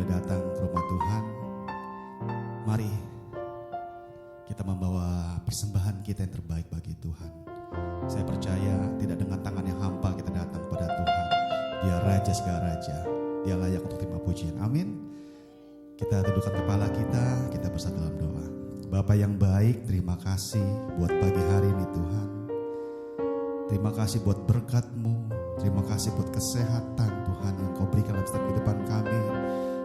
boleh datang ke rumah Tuhan. Mari kita membawa persembahan kita yang terbaik bagi Tuhan. Saya percaya tidak dengan tangan yang hampa kita datang kepada Tuhan. Dia Raja segala Raja. Dia layak untuk terima pujian. Amin. Kita tundukkan kepala kita bersatu dalam doa. Bapa yang baik, terima kasih buat pagi hari ini Tuhan. Terima kasih buat berkat-Mu. Terima kasih buat kesehatan Tuhan yang Kau berikan dalam setiap kehidupan kami.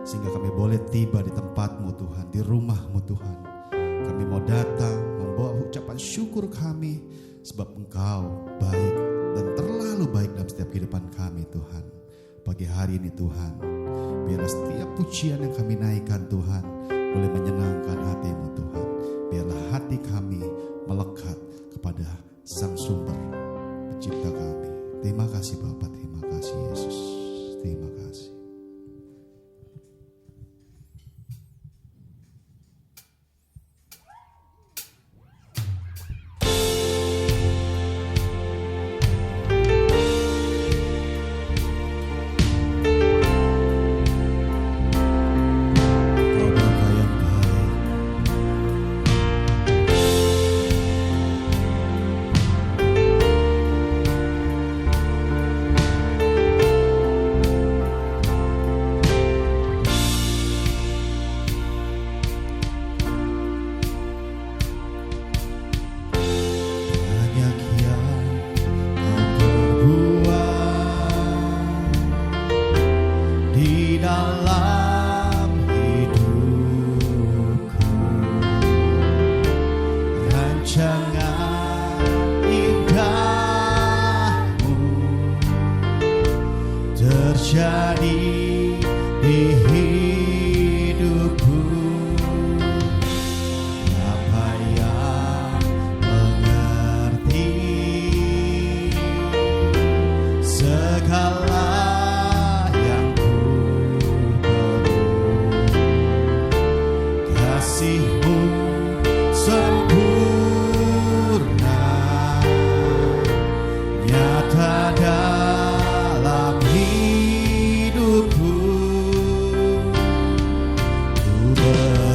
Sehingga kami boleh tiba di tempat-Mu Tuhan, di rumah-Mu Tuhan. Kami mau datang membawa ucapan syukur kami. Sebab Engkau baik dan terlalu baik dalam setiap kehidupan kami Tuhan. Pagi hari ini Tuhan, biarlah setiap pujian yang kami naikkan Tuhan boleh menyenangkan hati-Mu Tuhan. Biarlah hati kami melekat kepada Sang Sumber Pencipta kami. Terima kasih Bapa, terima kasih Yesus, terima kasih.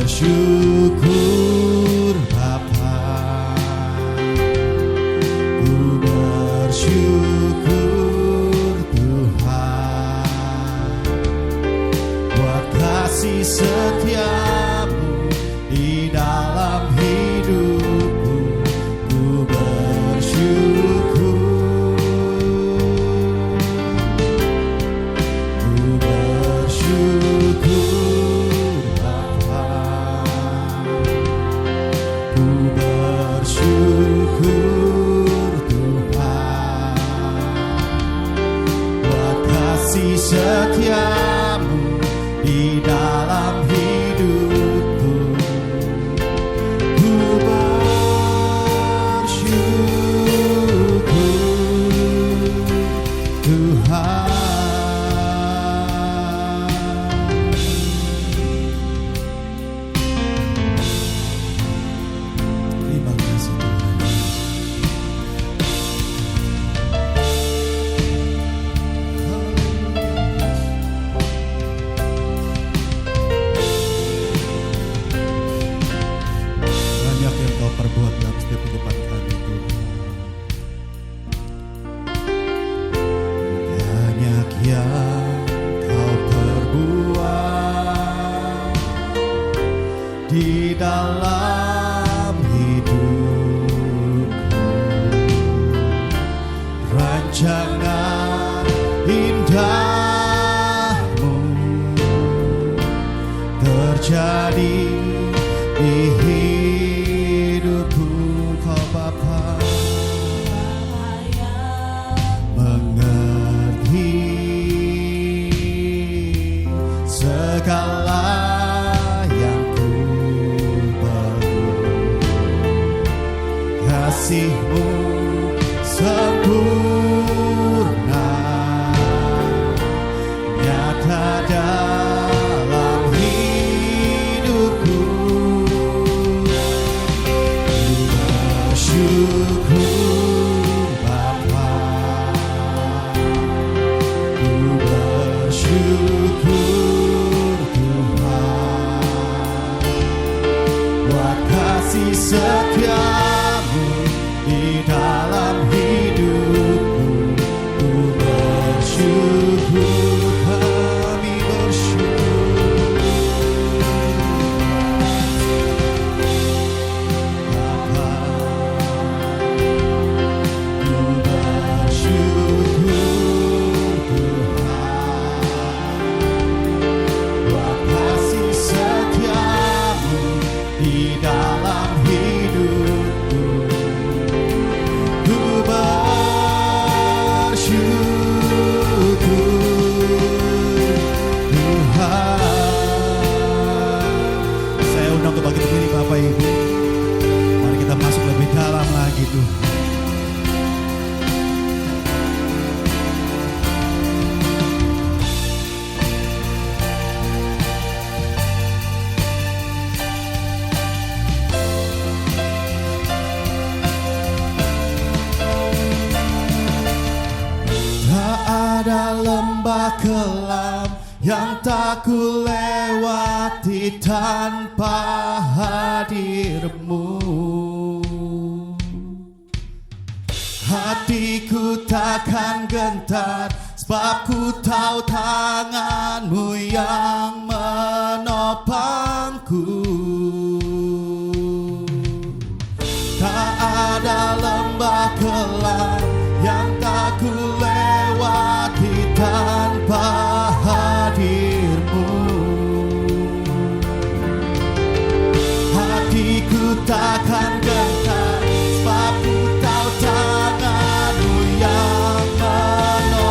Bersyukur tak ku lewati tanpa hadir-Mu. Hatiku takkan gentar, sebab ku tahu tangan-Mu yang menopangku. Tak ada lembah kelam yang tak ku lewati tanpa hadir-Mu. Hatiku takkan gentar, sebab ku tahu tangan-Mu yang menopangku.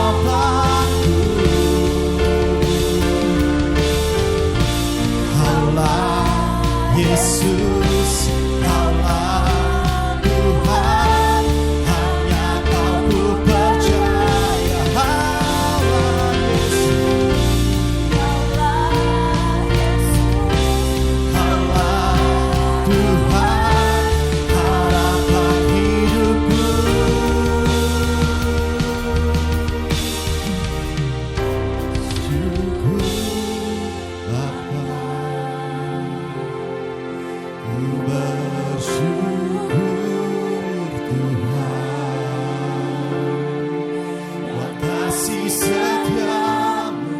Allah Yesus, Allah Tuhan, hanya Kau ku percaya. Allah Yesus, Allah Tuhan, harapan hidupku. Syukur Bapa, ku bersyukur Tuhan, buat kasih setia-Mu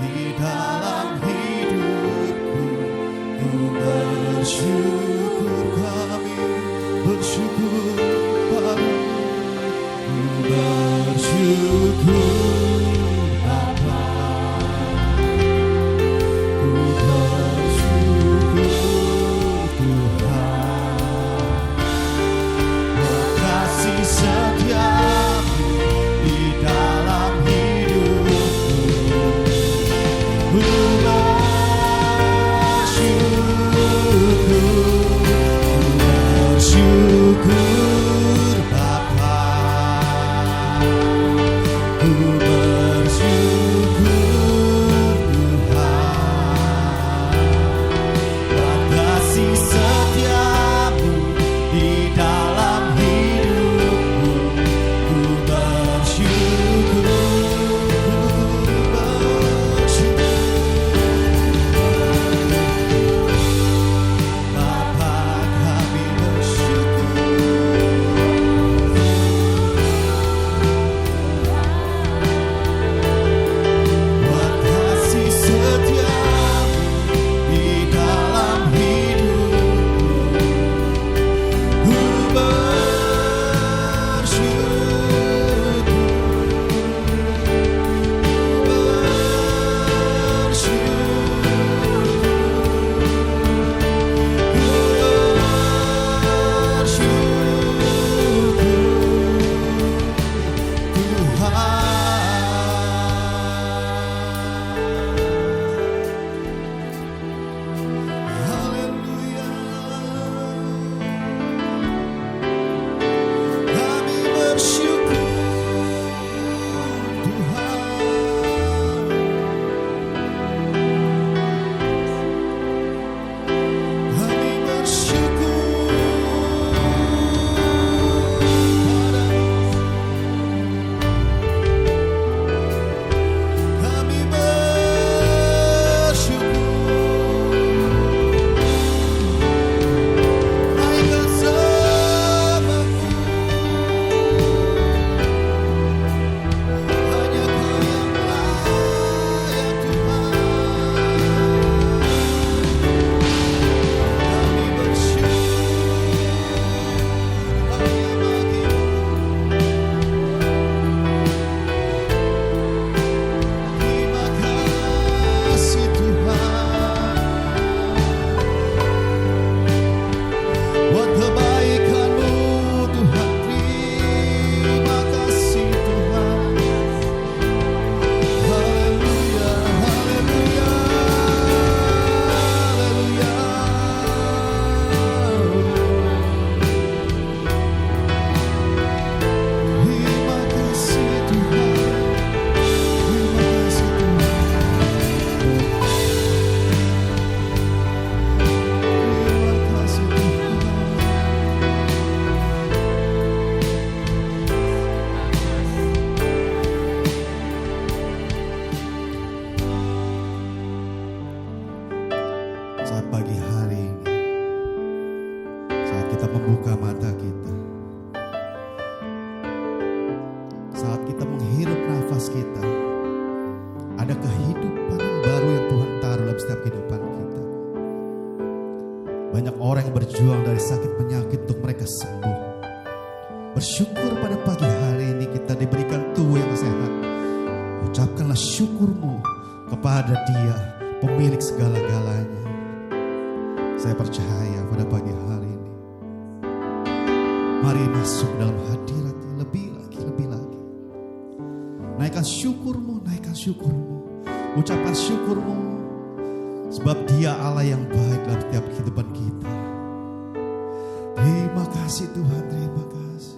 di dalam hidupku. Ku bersyukur, kami bersyukur Padamu. Ku bersyukur Bapa, ku bersyukur Tuhan, buat kasih setia-Mu di dalam hidupku. Ku bersyukur, ku Saat pagi hari ini, saat kita membuka mata kita, saat kita menghirup nafas kita, ada kehidupan baru yang Tuhan taruh dalam setiap kehidupan kita. Banyak orang yang berjuang dari sakit penyakit untuk mereka sembuh. Bersyukur pada pagi hari ini kita diberikan tubuh yang sehat. Ucapkanlah syukurmu kepada Dia, pemilik segala-galanya. Saya percaya pada pagi hari ini, mari masuk dalam hadirat-Nya lebih lagi, lebih lagi. Naikkan syukurmu, naikkan syukurmu. Ucapkan syukurmu, sebab Dia Allah yang baik dalam setiap kehidupan kita. Terima kasih Tuhan, terima kasih.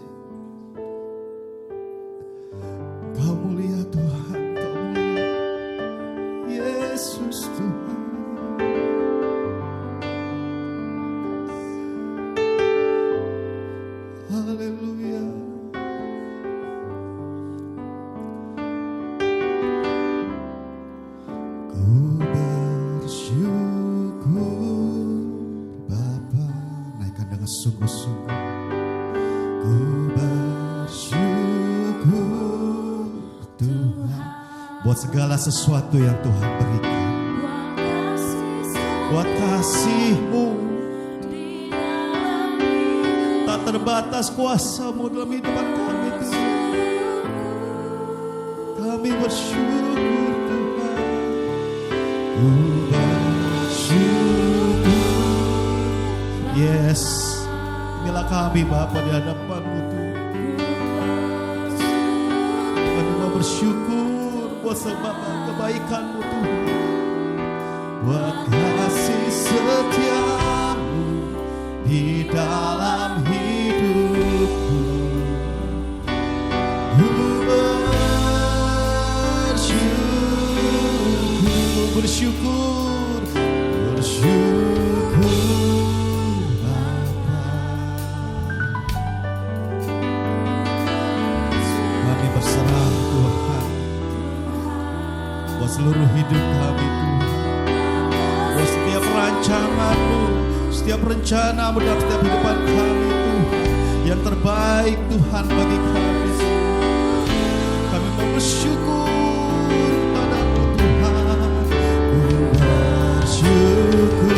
Kau mulia Tuhan, Kau mulia. Yesus Tuhan. Haleluya. Ku bersyukur Bapa, naikkan dengan sungguh-sungguh. Ku bersyukur Tuhan buat segala sesuatu yang Tuhan berikan, buat kasih-Mu, tak terbatas kuasa-Mu dalam kehidupan kami Tuhan. Kami bersyukur Tuhan. Ku bersyukur. Yes, inilah kami Bapa di hadapan-Mu Tuhan. Kami mau bersyukur buat sebab kebaikan-Mu Tuhan, buat kasih setia-Mu di dalam hidupku. Ku bersyukur, bersyukur Bapa. Kami berserah Tuhan buat seluruh hidup kami Tuhan, buat setiap rancangan-Mu, setiap rencana-Mu dalam setiap kehidupan kami Tuhan, yang terbaik Tuhan bagi kami. Kami mau bersyukur padamu Tuhan. Ku bersyukur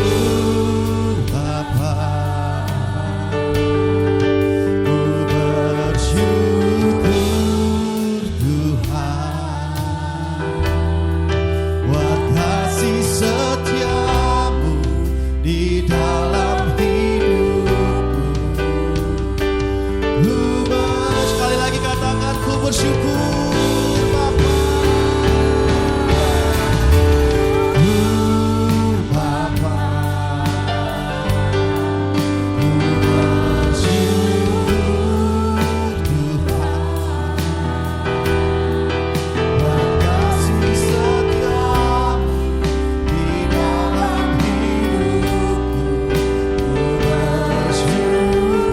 Bapa. Ku bersyukur Tuhan buat kasih setia-Mu di dalam hidupku. Sekali lagi katakan, ku bersyukur Bapa. Ku Bapa. Ku bersyukur Tuhan buat kasih setia-Mu di dalam hidupku. Ku bersyukur.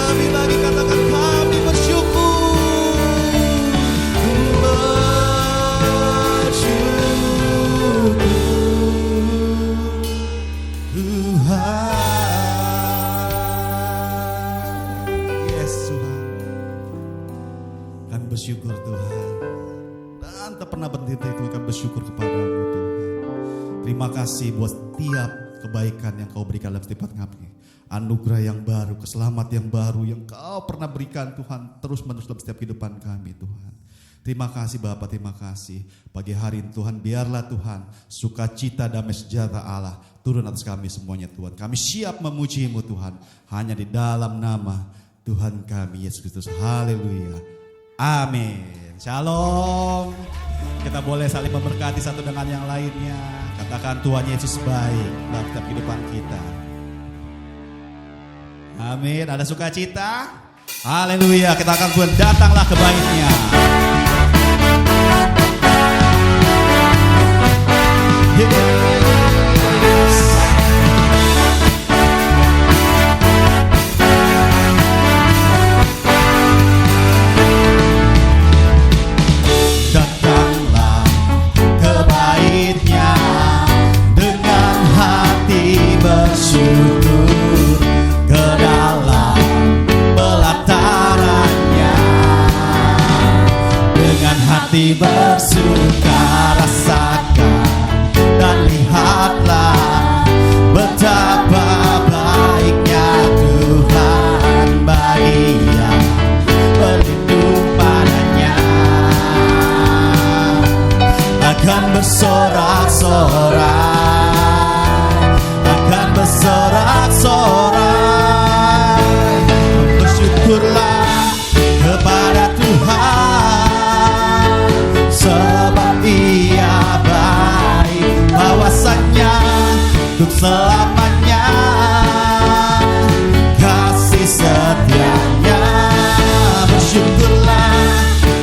Lebih lagi katakan, kami bersyukur. Ku bersyukur Tuhan. Yes Tuhan, kami bersyukur Tuhan, dan tak pernah berhenti Tuhan, kami bersyukur kepadamu Tuhan. Terima kasih buat setiap kebaikan yang Kau berikan dalam setiap kami. Anugerah yang baru, keselamatan yang baru yang Kau pernah berikan Tuhan, terus menerus dalam setiap kehidupan kami Tuhan. Terima kasih Bapa, terima kasih. Pagi hari ini Tuhan, biarlah Tuhan sukacita damai sejahtera Allah turun atas kami semuanya Tuhan. Kami siap memuji-Mu Tuhan, hanya di dalam nama Tuhan kami Yesus Kristus. Haleluya. Amin. Shalom. Kita boleh saling memberkati satu dengan yang lainnya. Katakan Tuhan Yesus baik dalam setiap kehidupan kita. Amin. Ada sukacita? Haleluya. Kita akan Tuhan datanglah ke baitnya. Datanglah ke baitnya dengan hati bersyukur, ke dalam pelatarannya dengan hati bersuka rasakan dan lihatlah betapa baiknya Tuhan bagi yang berlindung padanya. Akan bersorak-sorai, akan bersorak-sorai, bersyukurlah kepada Tuhan, sebab Ia baik, bahwasanya untuk selamanya kasih setianya. Bersyukurlah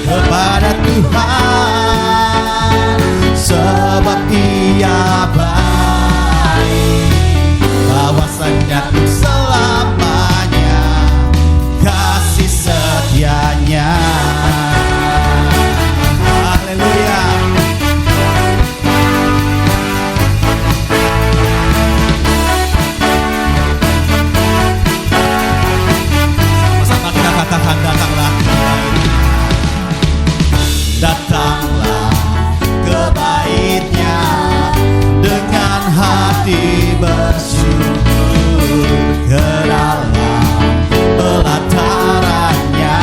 kepada Tuhan, sebab Ia baik, bahwasanya untuk selamanya kasih setianya. Haleluya. Sama-sama kita katakan datanglah ke baitnya. Datanglah ke baitnya dengan hati bersyukur, ke dalam pelatarannya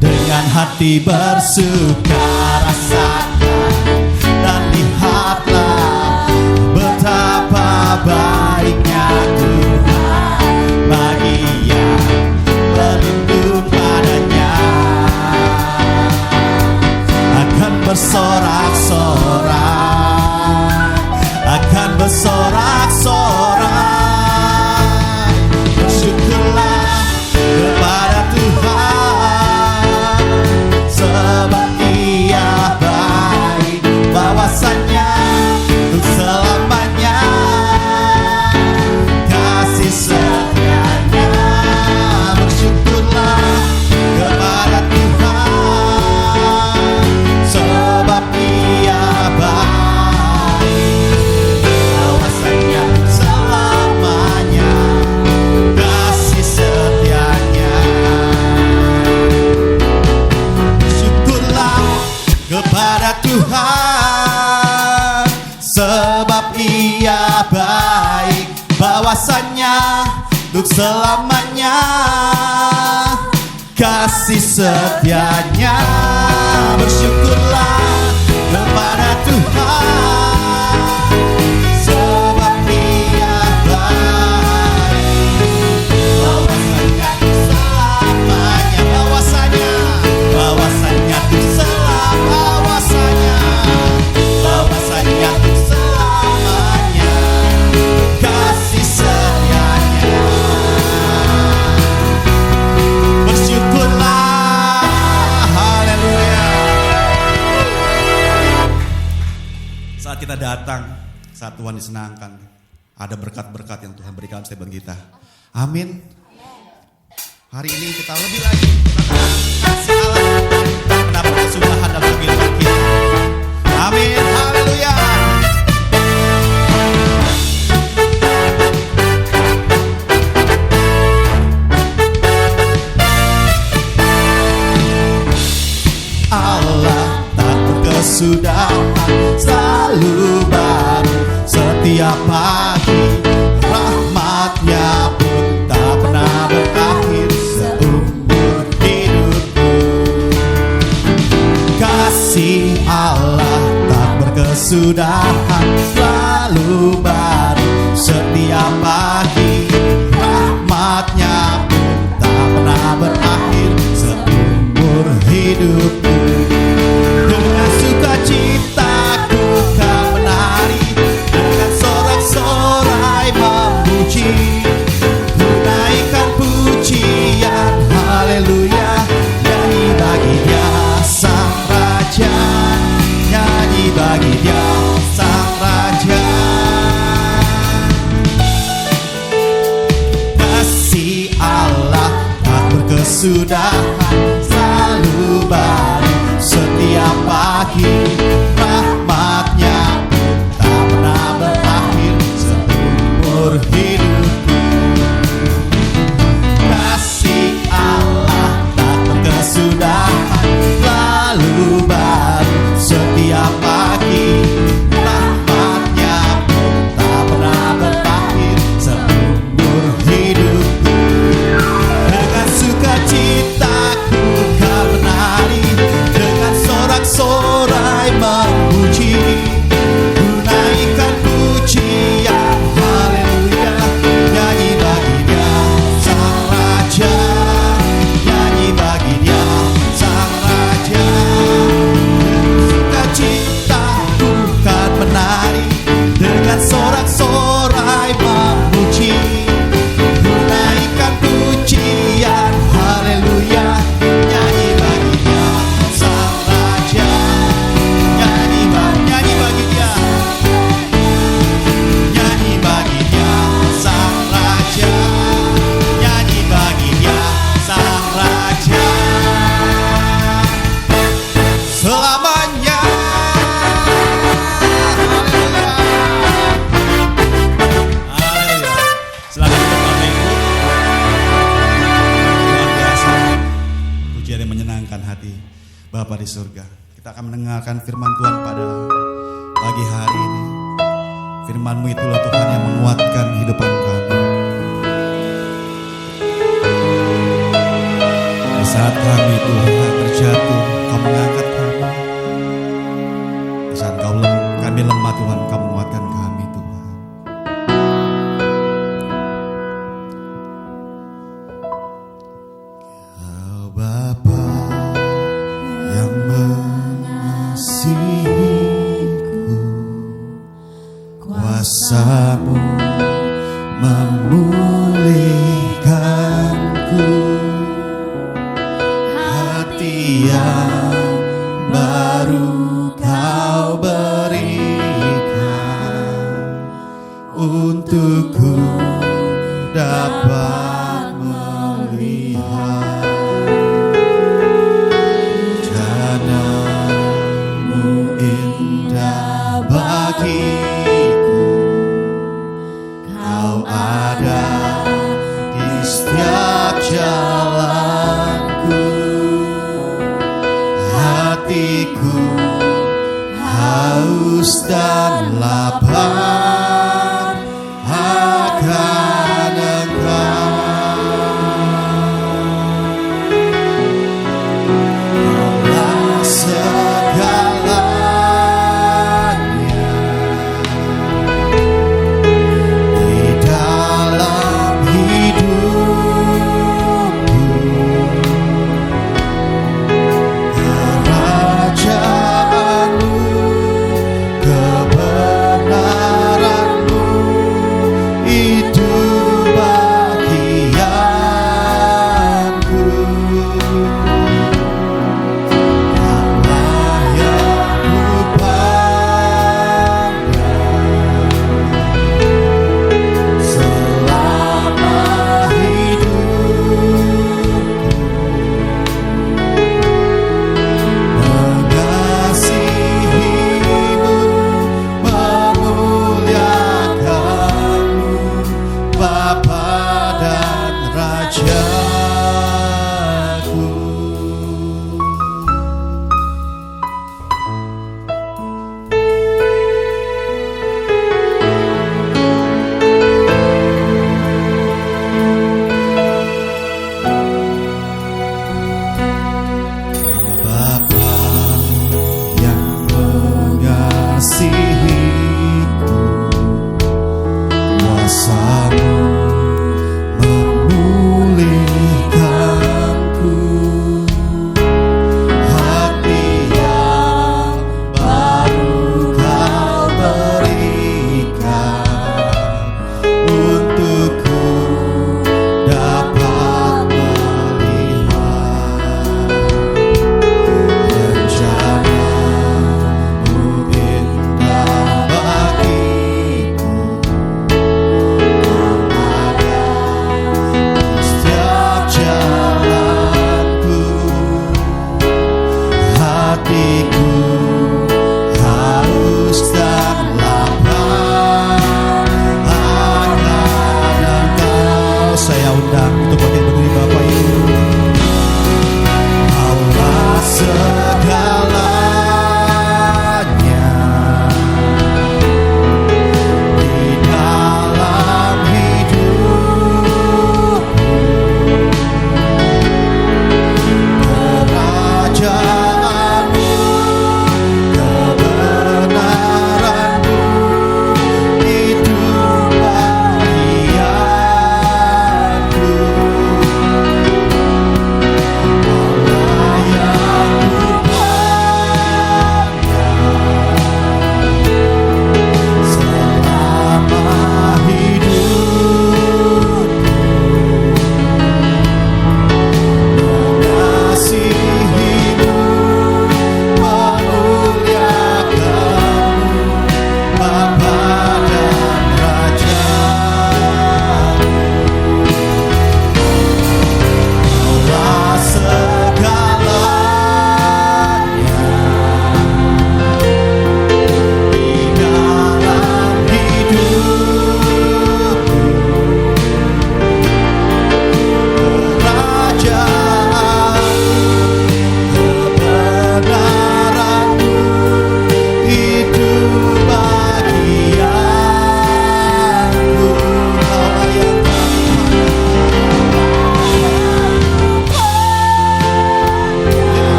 dengan hati bersuka rasakan dan lihatlah betapa baiknya Tuhan bagi yang berlindung padanya. Akan bersorak-sorai, akan bersorak-sorai, bersyukurlah kepada Tuhan, sebab Ia baik, bahwasanya untuk selamanya kasih setianya. Bersyukurlah kepada Tuhan, sebab Ia baik, bahwasanya selamanya kasih setianya. Bersyukurlah kepada Tuhan, sebab Ia baik, bahwasanya untuk selamanya kasih setianya. Bersyukurlah kepada Tuhan, sebab Ia baik, bahwasanya untuk selamanya, bahwasanya untuk selamanya, bahwasanya untuk selamanya kasih setianya. Bersyukurlah, haleluya. Saat kita datang, saat Tuhan disenangkan, ada berkat-berkat yang Tuhan berikan setiap kita. Amin. Hari ini kita lebih lagi kasih Allah mendapat kesudahan dalam kehidupan kita. Amin, haleluya. Allah tak berkesudahan, selalu baru setiap pagi, rahmat-Nya pun tak pernah berakhir seumur hidupku. Kasih Allah tak berkesudahan, selalu baru setiap pagi, rahmat-Nya pun tak pernah berakhir seumur hidupku. hati Bapa di surga. Kita akan mendengarkan firman Tuhan pada pagi hari ini. Firman-Mu itulah Tuhan yang menguatkan hidupan kami. Di saat kami Tuhan terjatuh, Kau mengangkat kami. Di saat kami lemah Tuhan, Kau menguatkan kami Tuhan. Kau Bapa yang mengasihiku, kuasa-Mu memulihkanku, hati yang baru Kau berikan untukku dapat melihat jana-Mu indah bagiku. Kau ada di setiap jalanku, hatiku haus dan lapar akan Engkau. Kaulah segalanya di dalam hidupku. Kerajaan-Mu, kebenaran-Mu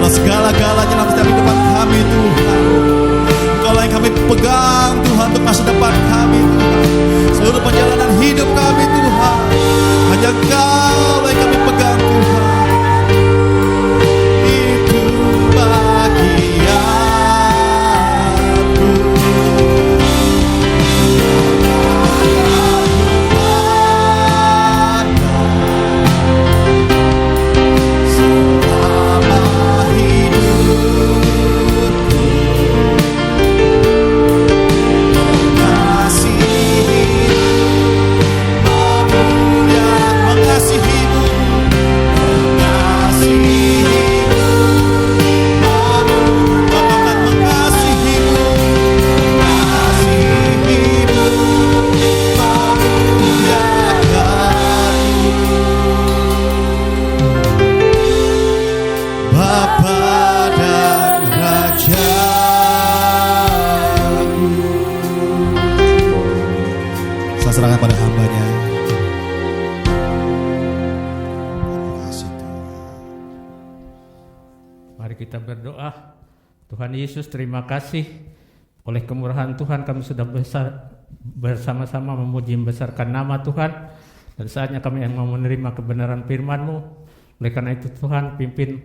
adalah segala-galanya dalam setiap kehidupan kami Tuhan. Engkaulah yang kami pegang Tuhan untuk masa depan kami Tuhan. Seluruh perjalanan hidup kami Tuhan, hanya Engkau yang kami pegang Tuhan. Itu bagianku. Selama hidupku mengasihimu, Bapa dan Rajaku. Saya serahkan pada hamba-Nya. Terima kasih Tuhan. Mari kita berdoa. Tuhan Yesus, terima kasih oleh kemurahan Tuhan kami sudah bersama-sama memuji membesarkan nama Tuhan. Dan saatnya kami yang mau menerima kebenaran firman-Mu. Oleh karena itu Tuhan, pimpin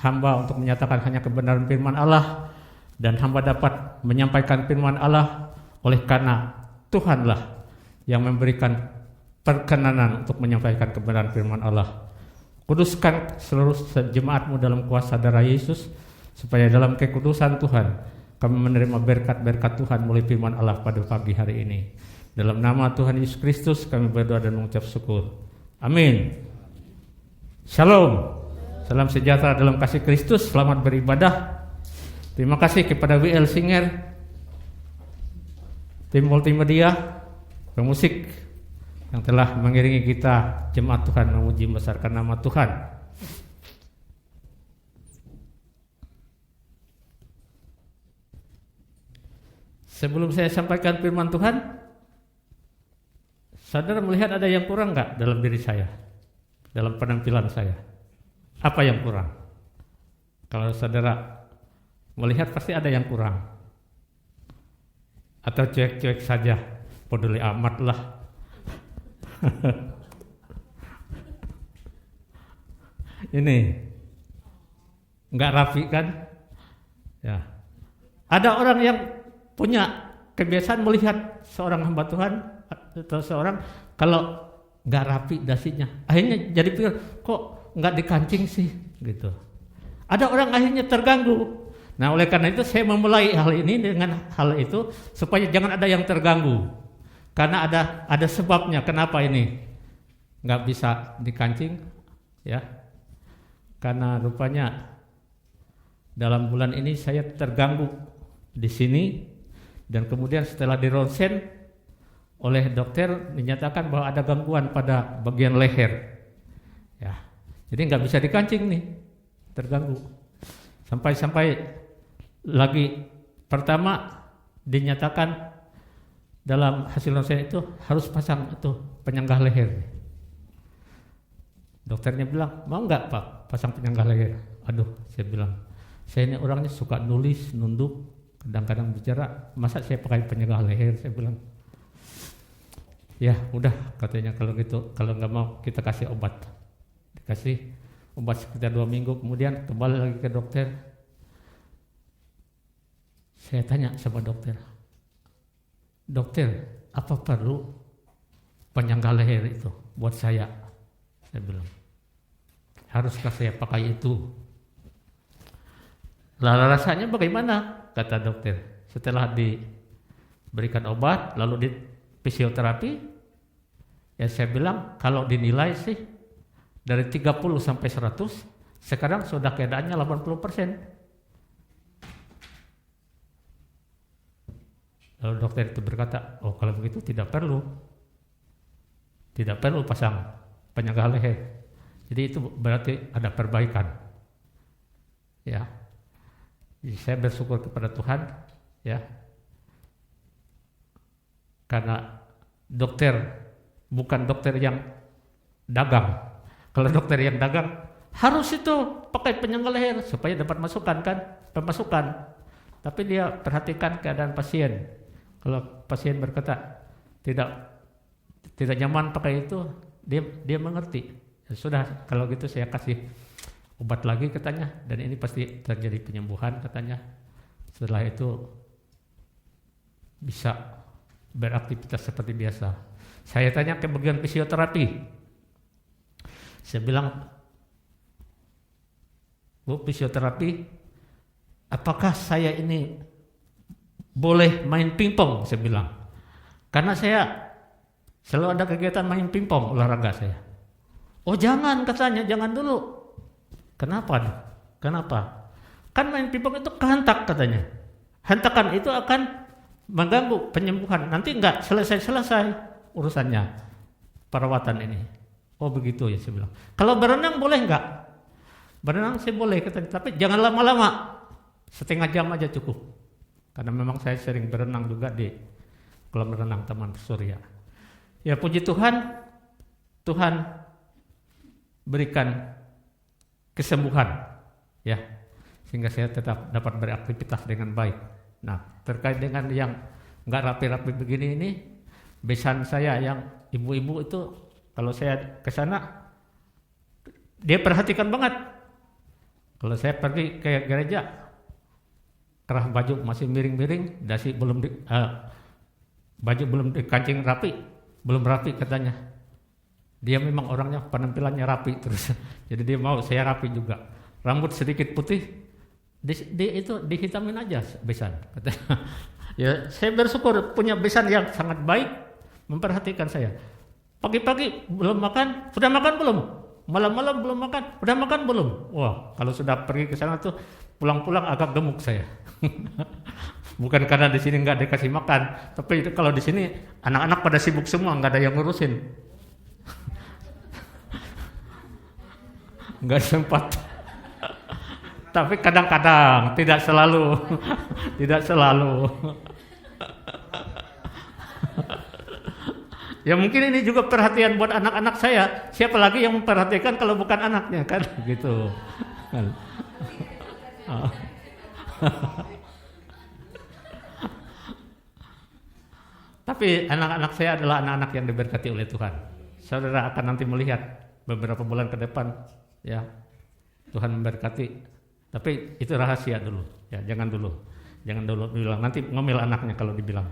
hamba untuk menyatakan hanya kebenaran firman Allah, dan hamba dapat menyampaikan firman Allah oleh karena Tuhanlah yang memberikan perkenanan untuk menyampaikan kebenaran firman Allah. Kuduskan seluruh jemaat-Mu dalam kuasa darah Yesus, supaya dalam kekudusan Tuhan kami menerima berkat-berkat Tuhan melalui firman Allah pada pagi hari ini. Dalam nama Tuhan Yesus Kristus kami berdoa dan mengucap syukur. Amin. Shalom. Salam sejahtera dalam kasih Kristus. Selamat beribadah. Terima kasih kepada WL Singer, tim multimedia, pemusik yang telah mengiringi kita jemaat Tuhan memuji membesarkan nama Tuhan. Sebelum saya sampaikan firman Tuhan, saudara melihat ada yang kurang enggak dalam diri saya, dalam penampilan saya? Apa yang kurang? Kalau saudara melihat pasti ada yang kurang. Atau cuek-cuek saja, peduli amat lah. Ini enggak rapi kan? Ya. Ada orang yang punya kebiasaan melihat seorang hamba Tuhan atau seorang kalau enggak rapi dasinya, akhirnya jadi pikir kok nggak dikancing sih gitu. Ada orang akhirnya terganggu. Nah, oleh karena itu saya memulai hal ini dengan hal itu supaya jangan ada yang terganggu. Karena ada sebabnya kenapa ini nggak bisa dikancing, ya. Karena rupanya dalam bulan ini saya terganggu di sini, dan kemudian setelah di ronsen oleh dokter dinyatakan bahwa ada gangguan pada bagian leher. Ya. Jadi nggak bisa dikancing nih, terganggu. Sampai lagi pertama dinyatakan dalam hasil ronsen itu harus pasang itu penyanggah leher. Dokternya bilang, mau nggak Pak pasang penyanggah leher? Aduh, saya bilang, saya ini orangnya suka nulis, nunduk, kadang-kadang bicara, masa saya pakai penyanggah leher? Saya bilang, ya udah katanya kalau gitu, kalau nggak mau kita kasih obat. Dikasih obat sekitar 2 minggu, kemudian kembali lagi ke dokter. Saya tanya sama dokter, apa perlu penyanggah leher itu buat saya? Saya bilang, haruskah saya pakai itu? Lalu rasanya bagaimana? Kata dokter. Setelah diberikan obat, lalu di fisioterapi, ya saya bilang kalau dinilai sih dari 30 sampai 100, sekarang sudah keadaannya 80%. Lalu dokter itu berkata, oh kalau begitu tidak perlu pasang penyanggah leher. Jadi itu berarti ada perbaikan. Ya, jadi saya bersyukur kepada Tuhan, ya, karena dokter bukan dokter yang dagang. Kalau dokter yang dagang harus itu pakai penyangga leher supaya dapat masukan kan, pemasukan. Tapi dia perhatikan keadaan pasien. Kalau pasien berkata tidak nyaman pakai itu, dia mengerti. Ya sudah, kalau gitu saya kasih obat lagi katanya, dan ini pasti terjadi penyembuhan katanya. Setelah itu bisa beraktivitas seperti biasa. Saya tanya ke bagian fisioterapi. Saya bilang, Bu, fisioterapi, apakah saya ini boleh main pingpong? Saya bilang, karena saya selalu ada kegiatan main pingpong, olahraga saya. Oh jangan katanya, jangan dulu. Kenapa? Kan main pingpong itu kehentak katanya. Hentakan itu akan mengganggu penyembuhan. Nanti enggak selesai urusannya perawatan ini. Oh begitu ya, saya bilang. Kalau berenang boleh enggak? Berenang saya boleh katanya, tapi jangan lama-lama. Setengah jam aja cukup. Karena memang saya sering berenang juga di kolam renang Taman Surya. Ya puji Tuhan, Tuhan berikan kesembuhan, ya, sehingga saya tetap dapat beraktivitas dengan baik. Nah, terkait dengan yang nggak rapi-rapi begini ini, besan saya yang ibu-ibu itu, kalau saya ke sana, dia perhatikan banget. Kalau saya pergi ke gereja, kerah baju masih miring-miring, dasi belum baju belum dikancing rapi, belum rapi katanya. Dia memang orangnya penampilannya rapi terus, jadi dia mau saya rapi juga. Rambut sedikit putih, itu dihitamin aja besan. Katanya. Ya saya bersyukur punya besan yang sangat baik, memperhatikan saya. Pagi-pagi belum makan, sudah makan belum? Malam-malam belum makan, udah makan belum? Wah, kalau sudah pergi ke sana tuh pulang-pulang agak gemuk saya. Bukan karena di sini nggak dikasih makan, tapi kalau di sini anak-anak pada sibuk semua, nggak ada yang ngurusin. Nggak sempat. Tapi kadang-kadang, tidak selalu. Tidak selalu. Ya mungkin ini juga perhatian buat anak-anak saya. Siapa lagi yang memperhatikan kalau bukan anaknya kan gitu. Tapi anak-anak saya adalah anak-anak yang diberkati oleh Tuhan. Saudara akan nanti melihat beberapa bulan ke depan, ya Tuhan memberkati. Tapi itu rahasia dulu, ya jangan dulu bilang, nanti ngomel anaknya kalau dibilang,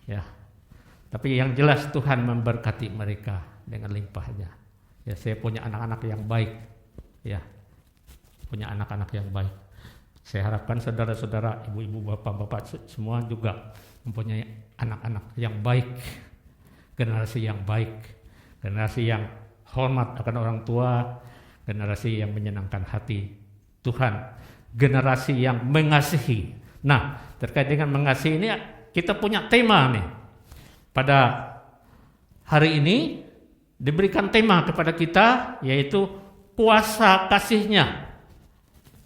ya. Tapi yang jelas Tuhan memberkati mereka dengan limpahnya. Ya saya punya anak-anak yang baik, ya punya anak-anak yang baik. Saya harapkan saudara-saudara, ibu-ibu, bapak-bapak semua juga mempunyai anak-anak yang baik, generasi yang baik, generasi yang hormat akan orang tua, generasi yang menyenangkan hati Tuhan, generasi yang mengasihi. Nah, terkait dengan mengasihi ini kita punya tema nih. Pada hari ini diberikan tema kepada kita, yaitu kuasa kasih-Nya.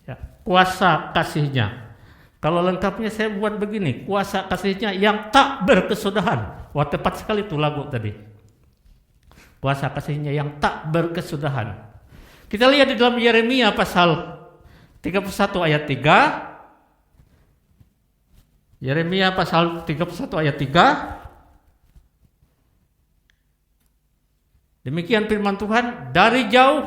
Ya, kuasa kasih-Nya. Kalau lengkapnya saya buat begini, kuasa kasih-Nya yang tak berkesudahan. Wah, tepat sekali tuh lagu tadi. Kuasa kasih-Nya yang tak berkesudahan. Kita lihat di dalam Yeremia pasal 31 ayat 3. Yeremia pasal 31 ayat 3. Demikian firman Tuhan, dari jauh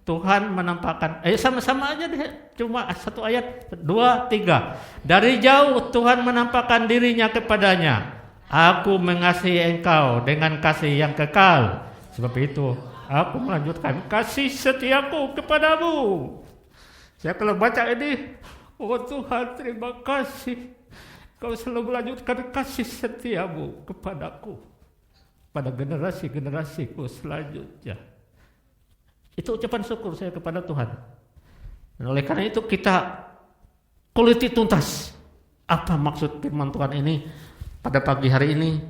Tuhan menampakkan, sama-sama aja deh, cuma satu ayat, 2, 3. Dari jauh Tuhan menampakkan dirinya kepadanya. Aku mengasihi engkau dengan kasih yang kekal. Sebab itu aku melanjutkan kasih setiaku kepadamu. Saya kalau baca ini, oh Tuhan terima kasih. Kau selalu melanjutkan kasih setiamu kepadaku. Pada generasi-generasiku selanjutnya. Itu ucapan syukur saya kepada Tuhan. Dan oleh karena itu kita kuliti tuntas apa maksud firman Tuhan ini pada pagi hari ini.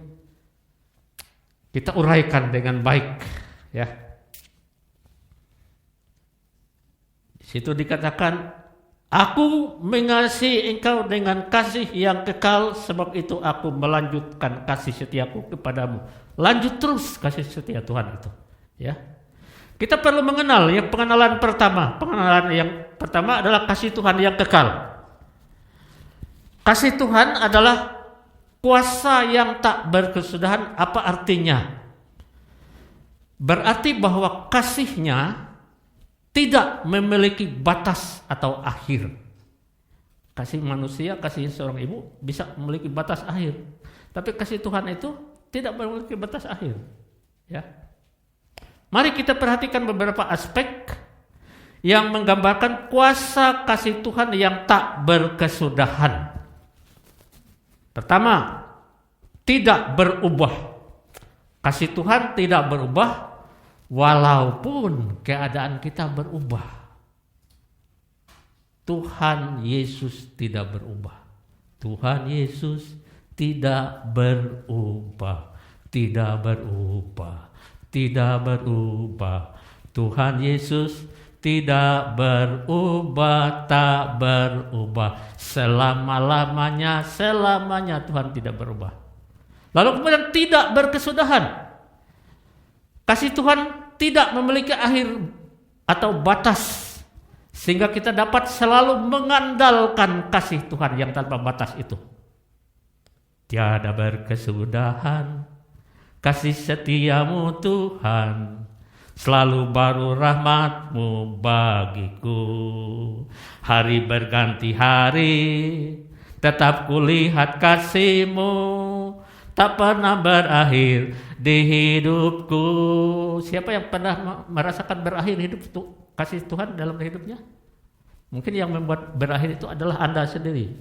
Kita uraikan dengan baik, ya. Di situ dikatakan, aku mengasihi engkau dengan kasih yang kekal, sebab itu aku melanjutkan kasih setiaku kepadamu. Lanjut terus kasih setia Tuhan itu, ya. Kita perlu mengenal pengenalan pertama. Pengenalan yang pertama adalah kasih Tuhan yang kekal. Kasih Tuhan adalah kuasa yang tak berkesudahan. Apa artinya? Berarti bahwa kasih-Nya tidak memiliki batas atau akhir. Kasih manusia, kasih seorang ibu bisa memiliki batas akhir. Tapi kasih Tuhan itu tidak memiliki batas akhir. Ya. Mari kita perhatikan beberapa aspek yang menggambarkan kuasa kasih Tuhan yang tak berkesudahan. Pertama, tidak berubah. Kasih Tuhan tidak berubah walaupun keadaan kita berubah. Tuhan Yesus tidak berubah. Tuhan Yesus tidak berubah. Tidak berubah. Tidak berubah. Tuhan Yesus tidak berubah, tak berubah. Selama-lamanya, selamanya Tuhan tidak berubah. Lalu kemudian tidak berkesudahan. Kasih Tuhan tidak memiliki akhir atau batas. Sehingga kita dapat selalu mengandalkan kasih Tuhan yang tanpa batas itu. Tiada berkesudahan kasih setiamu Tuhan, selalu baru rahmat-Mu bagiku. Hari berganti hari, tetap kulihat kasih-Mu, tak pernah berakhir di hidupku. Siapa yang pernah merasakan berakhir hidup kasih Tuhan dalam hidupnya? Mungkin yang membuat berakhir itu adalah Anda sendiri.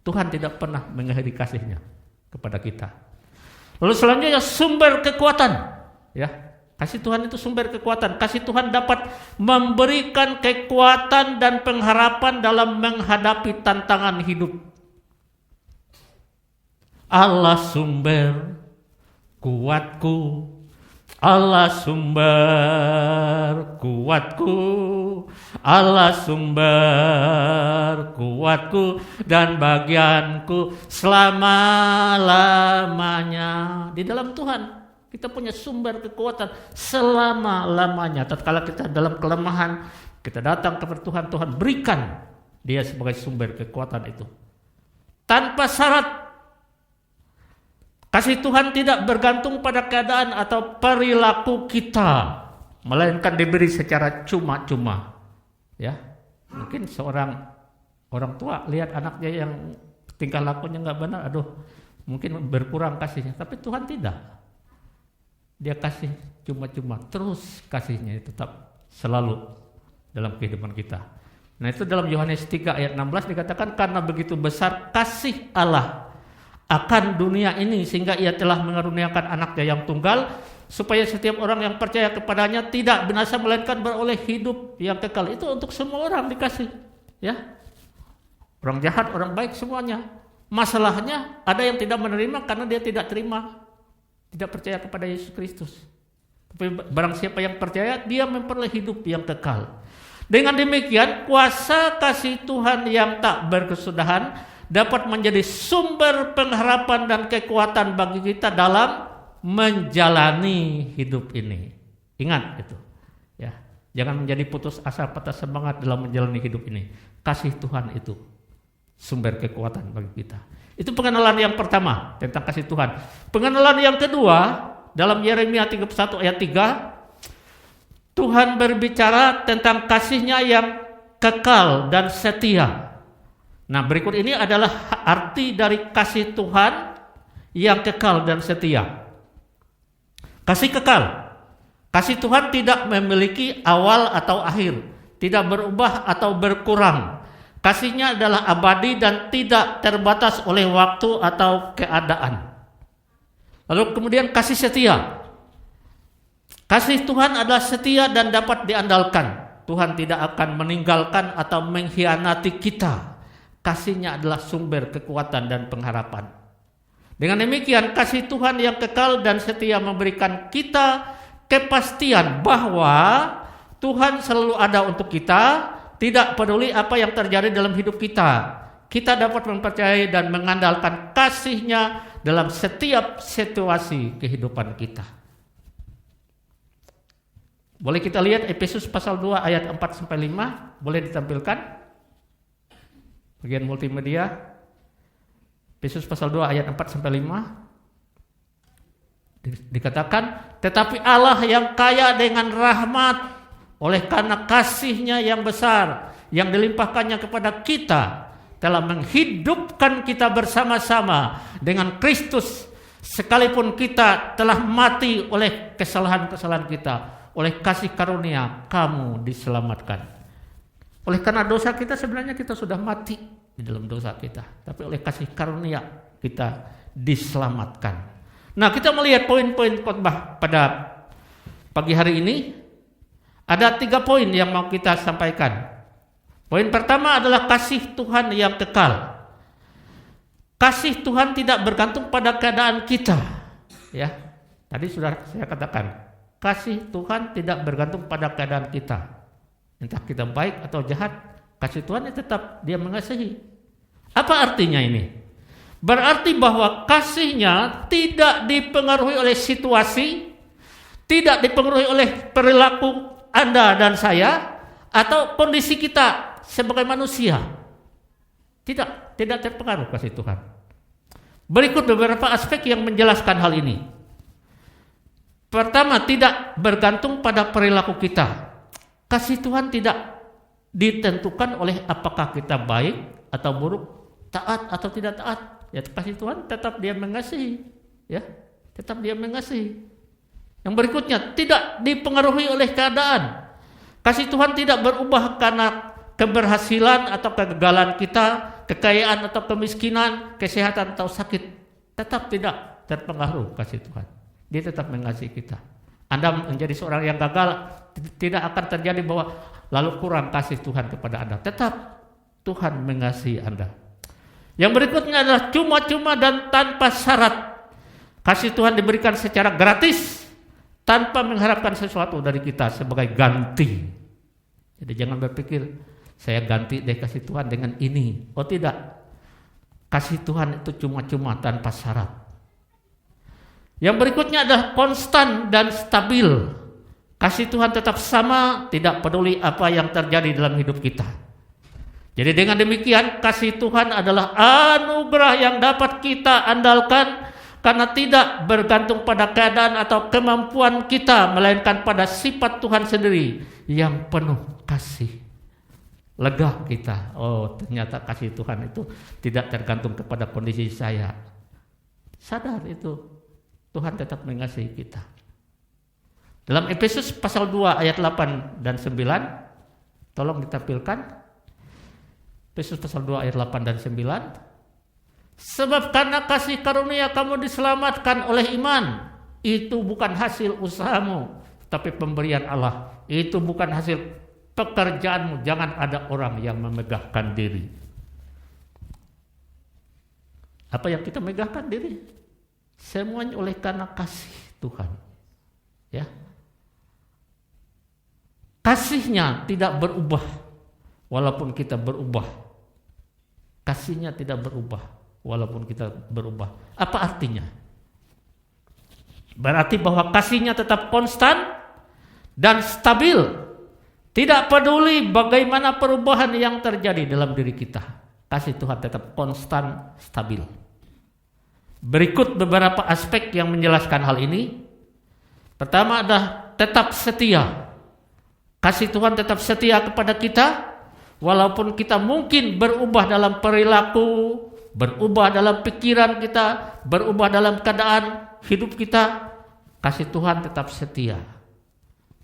Tuhan tidak pernah mengakhiri kasih-Nya kepada kita. Lalu selanjutnya sumber kekuatan. Ya, kasih Tuhan itu sumber kekuatan. Kasih Tuhan dapat memberikan kekuatan dan pengharapan dalam menghadapi tantangan hidup. Allah sumber kuatku, Allah sumber kuatku, Allah sumber kuatku dan bagianku selama-lamanya. Di dalam Tuhan kita punya sumber kekuatan selama-lamanya. Tatkala kita dalam kelemahan, kita datang kepada Tuhan, Tuhan berikan Dia sebagai sumber kekuatan itu. Tanpa syarat. Kasih Tuhan tidak bergantung pada keadaan atau perilaku kita, melainkan diberi secara cuma-cuma. Ya, mungkin seorang orang tua lihat anaknya yang tingkah lakunya nggak benar, mungkin berkurang kasihnya. Tapi Tuhan tidak. Dia kasih cuma-cuma, terus kasihnya itu tetap selalu dalam kehidupan kita. Nah itu dalam Yohanes 3 ayat 16 dikatakan, karena begitu besar kasih Allah akan dunia ini sehingga Ia telah mengaruniakan anaknya yang tunggal, supaya setiap orang yang percaya kepadanya tidak binasa melainkan beroleh hidup yang kekal. Itu untuk semua orang dikasih, ya. Orang jahat, orang baik, semuanya. Masalahnya ada yang tidak menerima karena dia tidak terima, tidak percaya kepada Yesus Kristus. Tapi barang siapa yang percaya, dia memperoleh hidup yang kekal. Dengan demikian, kuasa kasih Tuhan yang tak berkesudahan dapat menjadi sumber pengharapan dan kekuatan bagi kita dalam menjalani hidup ini. Ingat itu, ya. Jangan menjadi putus asa, patah semangat dalam menjalani hidup ini. Kasih Tuhan itu sumber kekuatan bagi kita. Itu pengenalan yang pertama tentang kasih Tuhan. Pengenalan yang kedua dalam Yeremia 31 ayat 3, Tuhan berbicara tentang kasih-Nya yang kekal dan setia. Nah, berikut ini adalah arti dari kasih Tuhan yang kekal dan setia. Kasih kekal. Kasih Tuhan tidak memiliki awal atau akhir, tidak berubah atau berkurang. Kasih-Nya adalah abadi dan tidak terbatas oleh waktu atau keadaan. Lalu kemudian kasih setia. Kasih Tuhan adalah setia dan dapat diandalkan. Tuhan tidak akan meninggalkan atau mengkhianati kita. Kasih-Nya adalah sumber kekuatan dan pengharapan. Dengan demikian, kasih Tuhan yang kekal dan setia memberikan kita kepastian bahwa Tuhan selalu ada untuk kita, tidak peduli apa yang terjadi dalam hidup kita. Kita dapat mempercayai dan mengandalkan kasih-Nya dalam setiap situasi kehidupan kita. Boleh kita lihat Efesus pasal 2 ayat 4-5, boleh ditampilkan bagian multimedia. Efesus pasal 2 ayat 4-5 dikatakan, tetapi Allah yang kaya dengan rahmat oleh karena kasih-Nya yang besar yang dilimpahkannya kepada kita, telah menghidupkan kita bersama-sama dengan Kristus, sekalipun kita telah mati oleh kesalahan-kesalahan kita. Oleh kasih karunia kamu diselamatkan. Oleh karena dosa kita, sebenarnya kita sudah mati di dalam dosa kita, tapi oleh kasih karunia kita diselamatkan. Nah, kita melihat poin-poin khotbah pada pagi hari ini. Ada 3 poin yang mau kita sampaikan. Poin pertama adalah kasih Tuhan yang kekal. Kasih Tuhan tidak bergantung pada keadaan kita. Ya, tadi sudah saya katakan. Kasih Tuhan tidak bergantung pada keadaan kita. Entah kita baik atau jahat, kasih Tuhan tetap Dia mengasihi. Apa artinya ini? Berarti bahwa kasih-Nya tidak dipengaruhi oleh situasi, tidak dipengaruhi oleh perilaku Anda dan saya, atau kondisi kita sebagai manusia. Tidak terpengaruh kasih Tuhan. Berikut beberapa aspek yang menjelaskan hal ini. Pertama, tidak bergantung pada perilaku kita. Kasih Tuhan tidak ditentukan oleh apakah kita baik atau buruk, taat atau tidak taat. Ya, kasih Tuhan tetap Dia mengasihi. Ya, tetap Dia mengasihi. Yang berikutnya, tidak dipengaruhi oleh keadaan. Kasih Tuhan tidak berubah karena keberhasilan atau kegagalan kita, kekayaan atau kemiskinan, kesehatan atau sakit. Tetap tidak terpengaruh kasih Tuhan. Dia tetap mengasihi kita. Anda menjadi seorang yang gagal, tidak akan terjadi bahwa lalu kurang kasih Tuhan kepada Anda. Tetap Tuhan mengasihi Anda. Yang berikutnya adalah cuma-cuma dan tanpa syarat. Kasih Tuhan diberikan secara gratis, tanpa mengharapkan sesuatu dari kita sebagai ganti. Jadi jangan berpikir, saya ganti deh kasih Tuhan dengan ini. Oh tidak. Kasih Tuhan itu cuma-cuma tanpa syarat. Yang berikutnya adalah konstan dan stabil. Kasih Tuhan tetap sama, tidak peduli apa yang terjadi dalam hidup kita. Jadi dengan demikian, kasih Tuhan adalah anugerah yang dapat kita andalkan karena tidak bergantung pada keadaan atau kemampuan kita, melainkan pada sifat Tuhan sendiri yang penuh kasih. Lega kita. Oh, ternyata kasih Tuhan itu tidak tergantung kepada kondisi saya. Sadar itu. Tuhan tetap mengasihi kita. Dalam Efesus pasal 2 ayat 8 dan 9, tolong ditampilkan. Efesus pasal 2 ayat 8 dan 9. Sebab karena kasih karunia kamu diselamatkan oleh iman. Itu bukan hasil usahamu, tapi pemberian Allah. Itu bukan hasil pekerjaanmu. Jangan ada orang yang memegahkan diri. Apa yang kita megahkan diri? Semuanya oleh karena kasih Tuhan. Ya. Kasih-Nya tidak berubah walaupun kita berubah. Kasih-Nya tidak berubah walaupun kita berubah. Apa artinya? Berarti bahwa kasih-Nya tetap konstan dan stabil. Tidak peduli bagaimana perubahan yang terjadi dalam diri kita. Kasih Tuhan tetap konstan, stabil. Berikut beberapa aspek yang menjelaskan hal ini. Pertama adalah tetap setia. Kasih Tuhan tetap setia kepada kita, walaupun kita mungkin berubah dalam perilaku, berubah dalam pikiran kita, berubah dalam keadaan hidup kita. Kasih Tuhan tetap setia.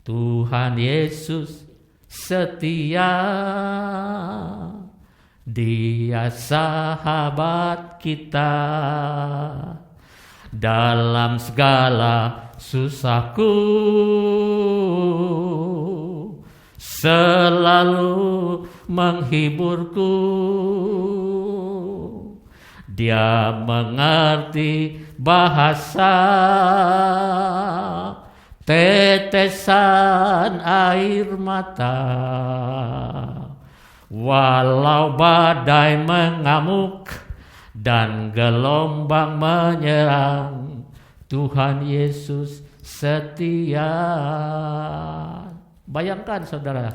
Tuhan Yesus setia. Dia sahabat kita dalam segala susahku, selalu menghiburku. Dia mengerti bahasa tetesan air mata. Walau badai mengamuk dan gelombang menyerang, Tuhan Yesus setia. Bayangkan saudara,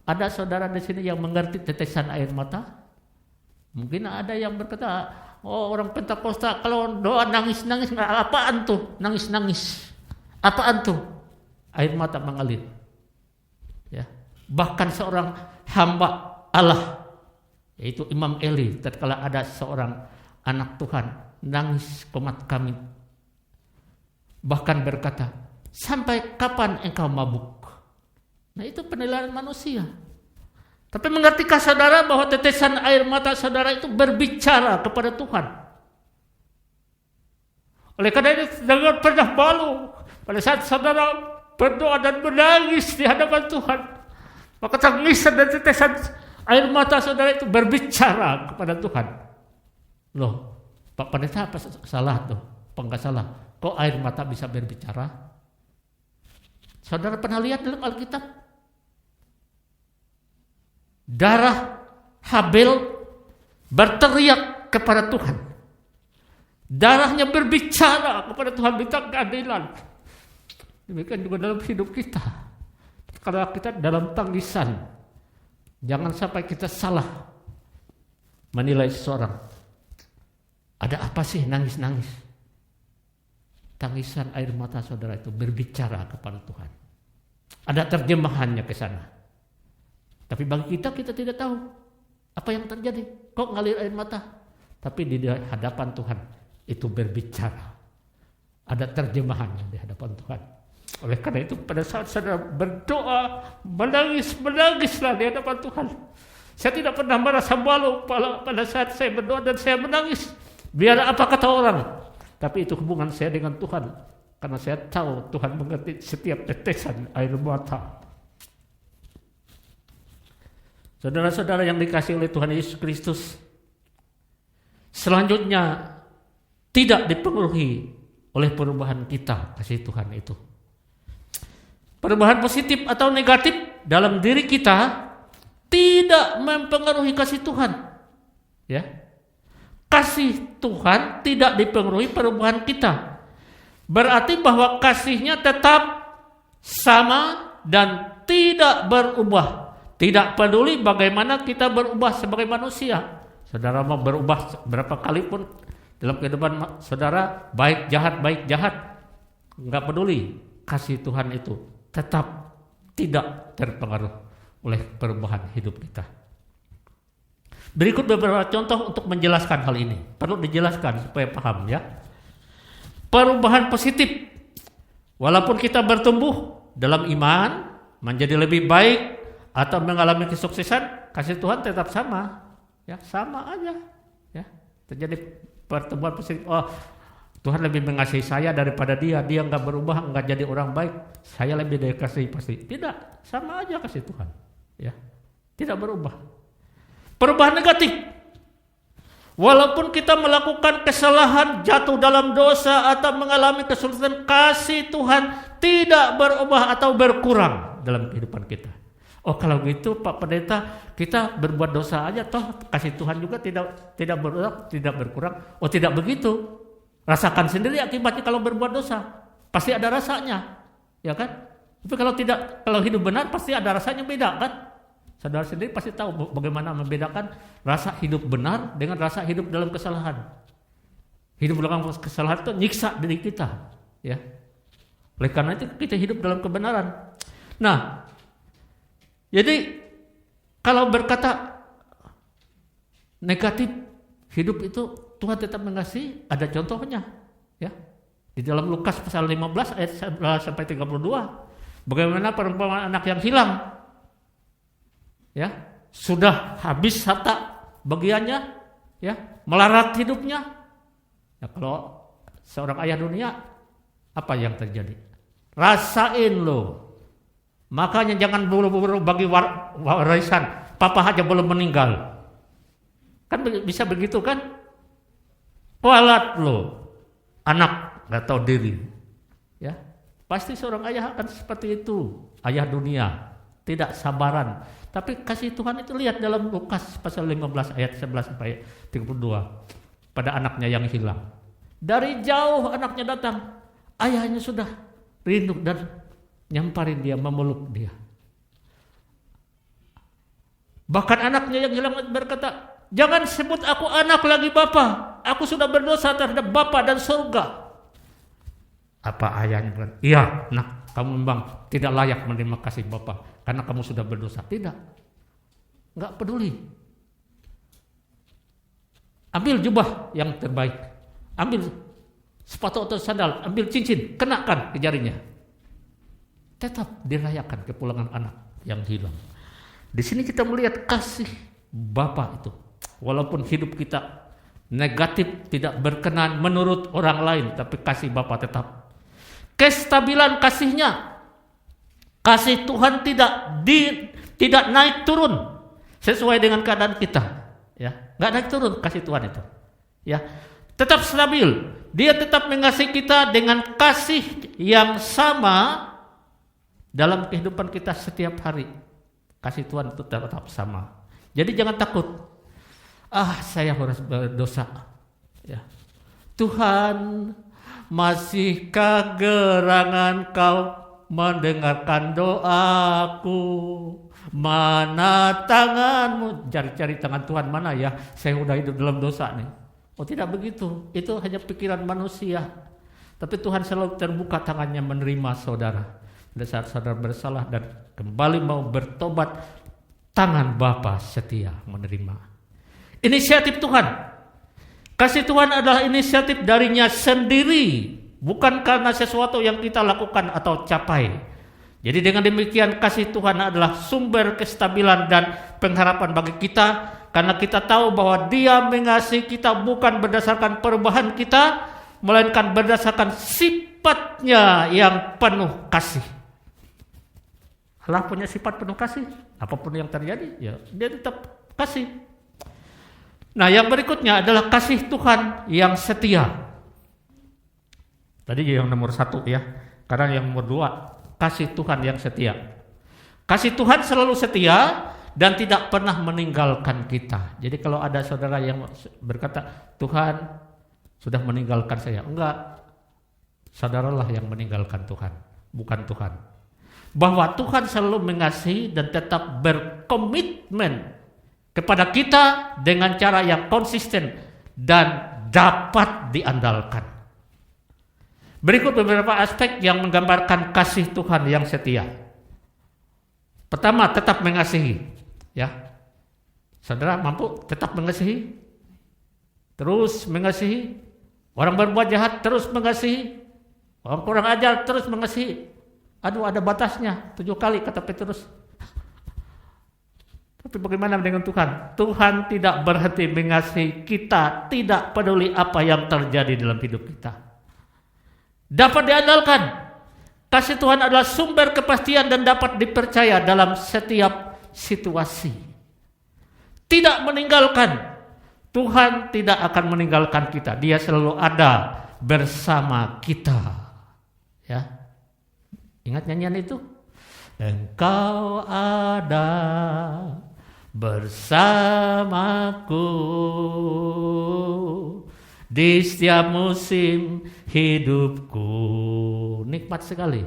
ada saudara di sini yang mengerti tetesan air mata? Mungkin ada yang berkata, oh orang Pentakosta kalau doa nangis-nangis, apaan tuh nangis-nangis? Apaan tuh? Air mata mengalir. Ya. Bahkan seorang hamba Allah, yaitu Imam Eli, tatkala ada seorang anak Tuhan nangis komat kami, bahkan berkata, sampai kapan engkau mabuk? Nah itu penilaian manusia. Tapi mengertikah saudara bahwa tetesan air mata saudara itu berbicara kepada Tuhan? Oleh karena itu jangan pernah malu pada saat saudara berdoa dan menangis di hadapan Tuhan. Maka tangisan dan tetesan air mata saudara itu berbicara kepada Tuhan. Loh, Pak Pendeta apa salah tuh? Apa enggak salah? Kok air mata bisa berbicara? Saudara pernah lihat dalam Alkitab? Darah Habel berteriak kepada Tuhan. Darahnya berbicara kepada Tuhan, minta keadilan. Demikian juga dalam hidup kita. Kalau kita dalam tangisan, jangan sampai kita salah menilai seseorang. Ada apa sih nangis-nangis? Tangisan air mata saudara itu berbicara kepada Tuhan. Ada terjemahannya ke sana. Tapi bagi kita tidak tahu apa yang terjadi. Kok ngalir air mata? Tapi di hadapan Tuhan itu berbicara. Ada terjemahannya di hadapan Tuhan. Oleh karena itu pada saat saudara berdoa, menangislah di hadapan Tuhan. Saya tidak pernah merasa malu pada saat saya berdoa dan saya menangis. Biar apa kata orang. Tapi itu hubungan saya dengan Tuhan. Karena saya tahu Tuhan mengerti setiap tetesan air mata. Saudara-saudara yang dikasihi oleh Tuhan Yesus Kristus, selanjutnya tidak dipengaruhi oleh perubahan kita, kasih Tuhan itu. Perubahan positif atau negatif dalam diri kita tidak mempengaruhi kasih Tuhan. Ya. Kasih Tuhan tidak dipengaruhi perubahan kita. Berarti bahwa kasihnya tetap sama dan tidak berubah. Tidak peduli bagaimana kita berubah sebagai manusia. Saudara mau berubah berapa kali pun dalam kehidupan saudara, baik jahat, enggak peduli. Kasih Tuhan itu tetap tidak terpengaruh oleh perubahan hidup kita. Berikut beberapa contoh untuk menjelaskan hal ini. Perlu dijelaskan supaya paham ya. Perubahan positif. Walaupun kita bertumbuh dalam iman, menjadi lebih baik, atau mengalami kesuksesan, kasih Tuhan tetap sama, ya sama aja, ya terjadi pertemuan positif. Oh, Tuhan lebih mengasihi saya daripada dia nggak berubah, nggak jadi orang baik, saya lebih dikasihi pasti. Tidak, sama aja kasih Tuhan, ya tidak berubah. Perubahan negatif, walaupun kita melakukan kesalahan, jatuh dalam dosa atau mengalami kesulitan, kasih Tuhan tidak berubah atau berkurang dalam kehidupan kita. Oh kalau gitu Pak Pendeta, kita berbuat dosa aja toh kasih Tuhan juga tidak berubah, tidak berkurang. Oh tidak begitu. Rasakan sendiri akibatnya kalau berbuat dosa. Pasti ada rasanya. Ya kan? Tapi kalau hidup benar pasti ada rasanya beda kan? Saudara sendiri pasti tahu bagaimana membedakan rasa hidup benar dengan rasa hidup dalam kesalahan. Hidup dalam kesalahan itu nyiksa diri kita, ya. Oleh karena itu kita hidup dalam kebenaran. Nah, jadi kalau berkata negatif hidup itu Tuhan tetap mengasihi, ada contohnya, ya. Di dalam Lukas pasal 15 ayat 11 sampai 32, bagaimana perumpamaan anak yang hilang, ya, sudah habis harta bagiannya, ya, melarat hidupnya. Ya, kalau seorang ayah dunia, apa yang terjadi? Rasain lo. Makanya jangan buru-buru bagi warisan. Papa aja belum meninggal. Kan bisa begitu kan? Kualat lo. Anak gak tahu diri. Ya, pasti seorang ayah akan seperti itu. Ayah dunia. Tidak sabaran. Tapi kasih Tuhan itu lihat dalam Lukas pasal 15 ayat 11 sampai 32. Pada anaknya yang hilang. Dari jauh anaknya datang. Ayahnya sudah rindu dan nyamparin dia, memeluk dia. Bahkan anaknya yang hilang berkata, jangan sebut aku anak lagi Bapa, aku sudah berdosa terhadap Bapa dan surga. Apa ayahnya bilang, iya nak, kamu memang tidak layak menerima kasih Bapa karena kamu sudah berdosa. Tidak, nggak peduli. Ambil jubah yang terbaik, ambil sepatu atau sandal, ambil cincin, kenakan ke jarinya. Tetap dirayakan kepulangan anak yang hilang. Di sini kita melihat kasih Bapa itu. Walaupun hidup kita negatif, tidak berkenan menurut orang lain, tapi kasih Bapa tetap. Kestabilan kasihnya. Kasih Tuhan tidak naik turun sesuai dengan keadaan kita. Ya, nggak naik turun kasih Tuhan itu. Ya, tetap stabil. Dia tetap mengasihi kita dengan kasih yang sama dalam kehidupan kita setiap hari. Kasih Tuhan itu tetap sama. Jadi jangan takut. Saya harus berdosa. Ya. Tuhan, masihkah gerangan kau mendengarkan doaku? Mana tanganmu? Cari-cari tangan Tuhan mana ya? Saya udah hidup dalam dosa nih. Oh tidak begitu. Itu hanya pikiran manusia. Tapi Tuhan selalu terbuka tangannya menerima saudara. Pada saat saudara bersalah dan kembali mau bertobat, tangan Bapa setia menerima. Inisiatif Tuhan. Kasih Tuhan adalah inisiatif darinya sendiri, bukan karena sesuatu yang kita lakukan atau capai. Jadi dengan demikian kasih Tuhan adalah sumber kestabilan dan pengharapan bagi kita, karena kita tahu bahwa Dia mengasihi kita bukan berdasarkan perubahan kita, melainkan berdasarkan sifatnya yang penuh kasih. Allah punya sifat penuh kasih. Apapun yang terjadi, ya Dia tetap kasih. Nah, yang berikutnya adalah kasih Tuhan yang setia. Tadi yang nomor 1 ya. Sekarang yang nomor 2, kasih Tuhan yang setia. Kasih Tuhan selalu setia dan tidak pernah meninggalkan kita. Jadi kalau ada saudara yang berkata, Tuhan sudah meninggalkan saya. Enggak. Saudaralah yang meninggalkan Tuhan, bukan Tuhan. Bahwa Tuhan selalu mengasihi dan tetap berkomitmen kepada kita dengan cara yang konsisten dan dapat diandalkan. Berikut beberapa aspek yang menggambarkan kasih Tuhan yang setia. Pertama, tetap mengasihi. Ya, saudara mampu tetap mengasihi, terus mengasihi. Orang berbuat jahat terus mengasihi. Orang kurang ajar terus mengasihi. Ada batasnya 7 kali kata Petrus. Tapi bagaimana dengan Tuhan? Tuhan tidak berhenti mengasihi kita, tidak peduli apa yang terjadi dalam hidup kita. Dapat diandalkan. Kasih Tuhan adalah sumber kepastian dan dapat dipercaya dalam setiap situasi. Tidak meninggalkan. Tuhan tidak akan meninggalkan kita. Dia selalu ada bersama kita. Ya. Ingat nyanyian itu? Engkau ada bersamaku di setiap musim hidupku. Nikmat sekali.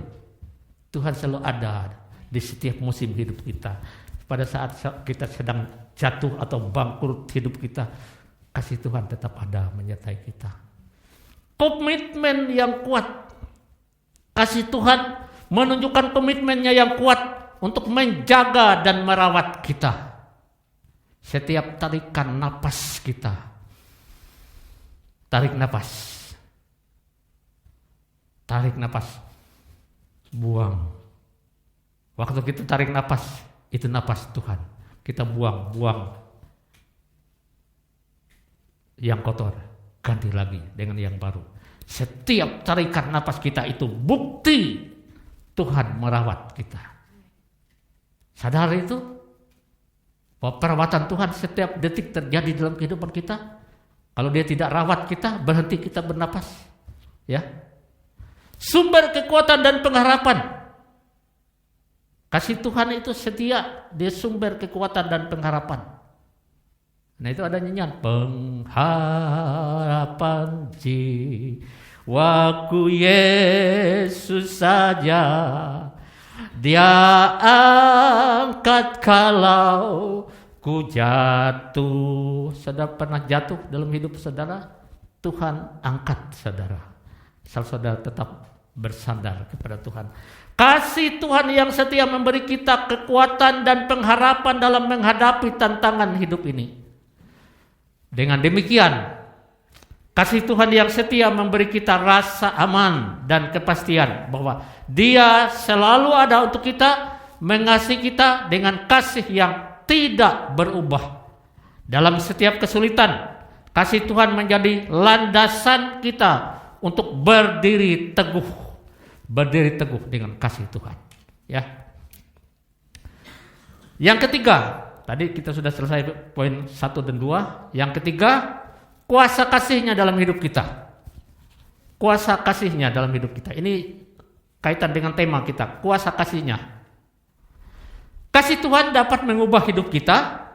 Tuhan selalu ada di setiap musim hidup kita. Pada saat kita sedang jatuh atau bangkrut hidup kita, kasih Tuhan tetap ada menyertai kita. Komitmen yang kuat. Kasih Tuhan menunjukkan komitmennya yang kuat untuk menjaga dan merawat kita. Setiap tarikan napas kita. Tarik napas. Tarik napas. Buang. Waktu kita tarik napas, itu napas Tuhan. Kita buang yang kotor, ganti lagi dengan yang baru. Setiap tarikan napas kita itu bukti Tuhan merawat kita. Sadar itu? Bahwa perawatan Tuhan setiap detik terjadi dalam kehidupan kita. Kalau Dia tidak rawat kita, berhenti kita bernapas. Ya. Sumber kekuatan dan pengharapan. Kasih Tuhan itu setia, Dia sumber kekuatan dan pengharapan. Nah itu ada nyanyian pengharapan jiwa Waktu Yesus saja Dia angkat kalau ku jatuh. Saudara pernah jatuh dalam hidup saudara? Tuhan angkat saudara. Asal saudara tetap bersandar kepada Tuhan. Kasih Tuhan yang setia memberi kita kekuatan dan pengharapan dalam menghadapi tantangan hidup ini. Dengan demikian, kasih Tuhan yang setia memberi kita rasa aman dan kepastian bahwa Dia selalu ada untuk kita, mengasihi kita dengan kasih yang tidak berubah. Dalam setiap kesulitan, kasih Tuhan menjadi landasan kita untuk berdiri teguh dengan kasih Tuhan. Ya. Yang ketiga, tadi kita sudah selesai poin 1 dan 2. Yang ketiga, kuasa kasih-Nya dalam hidup kita. Kuasa kasih-Nya dalam hidup kita. Ini kaitan dengan tema kita, kuasa kasih-Nya. Kasih Tuhan dapat mengubah hidup kita.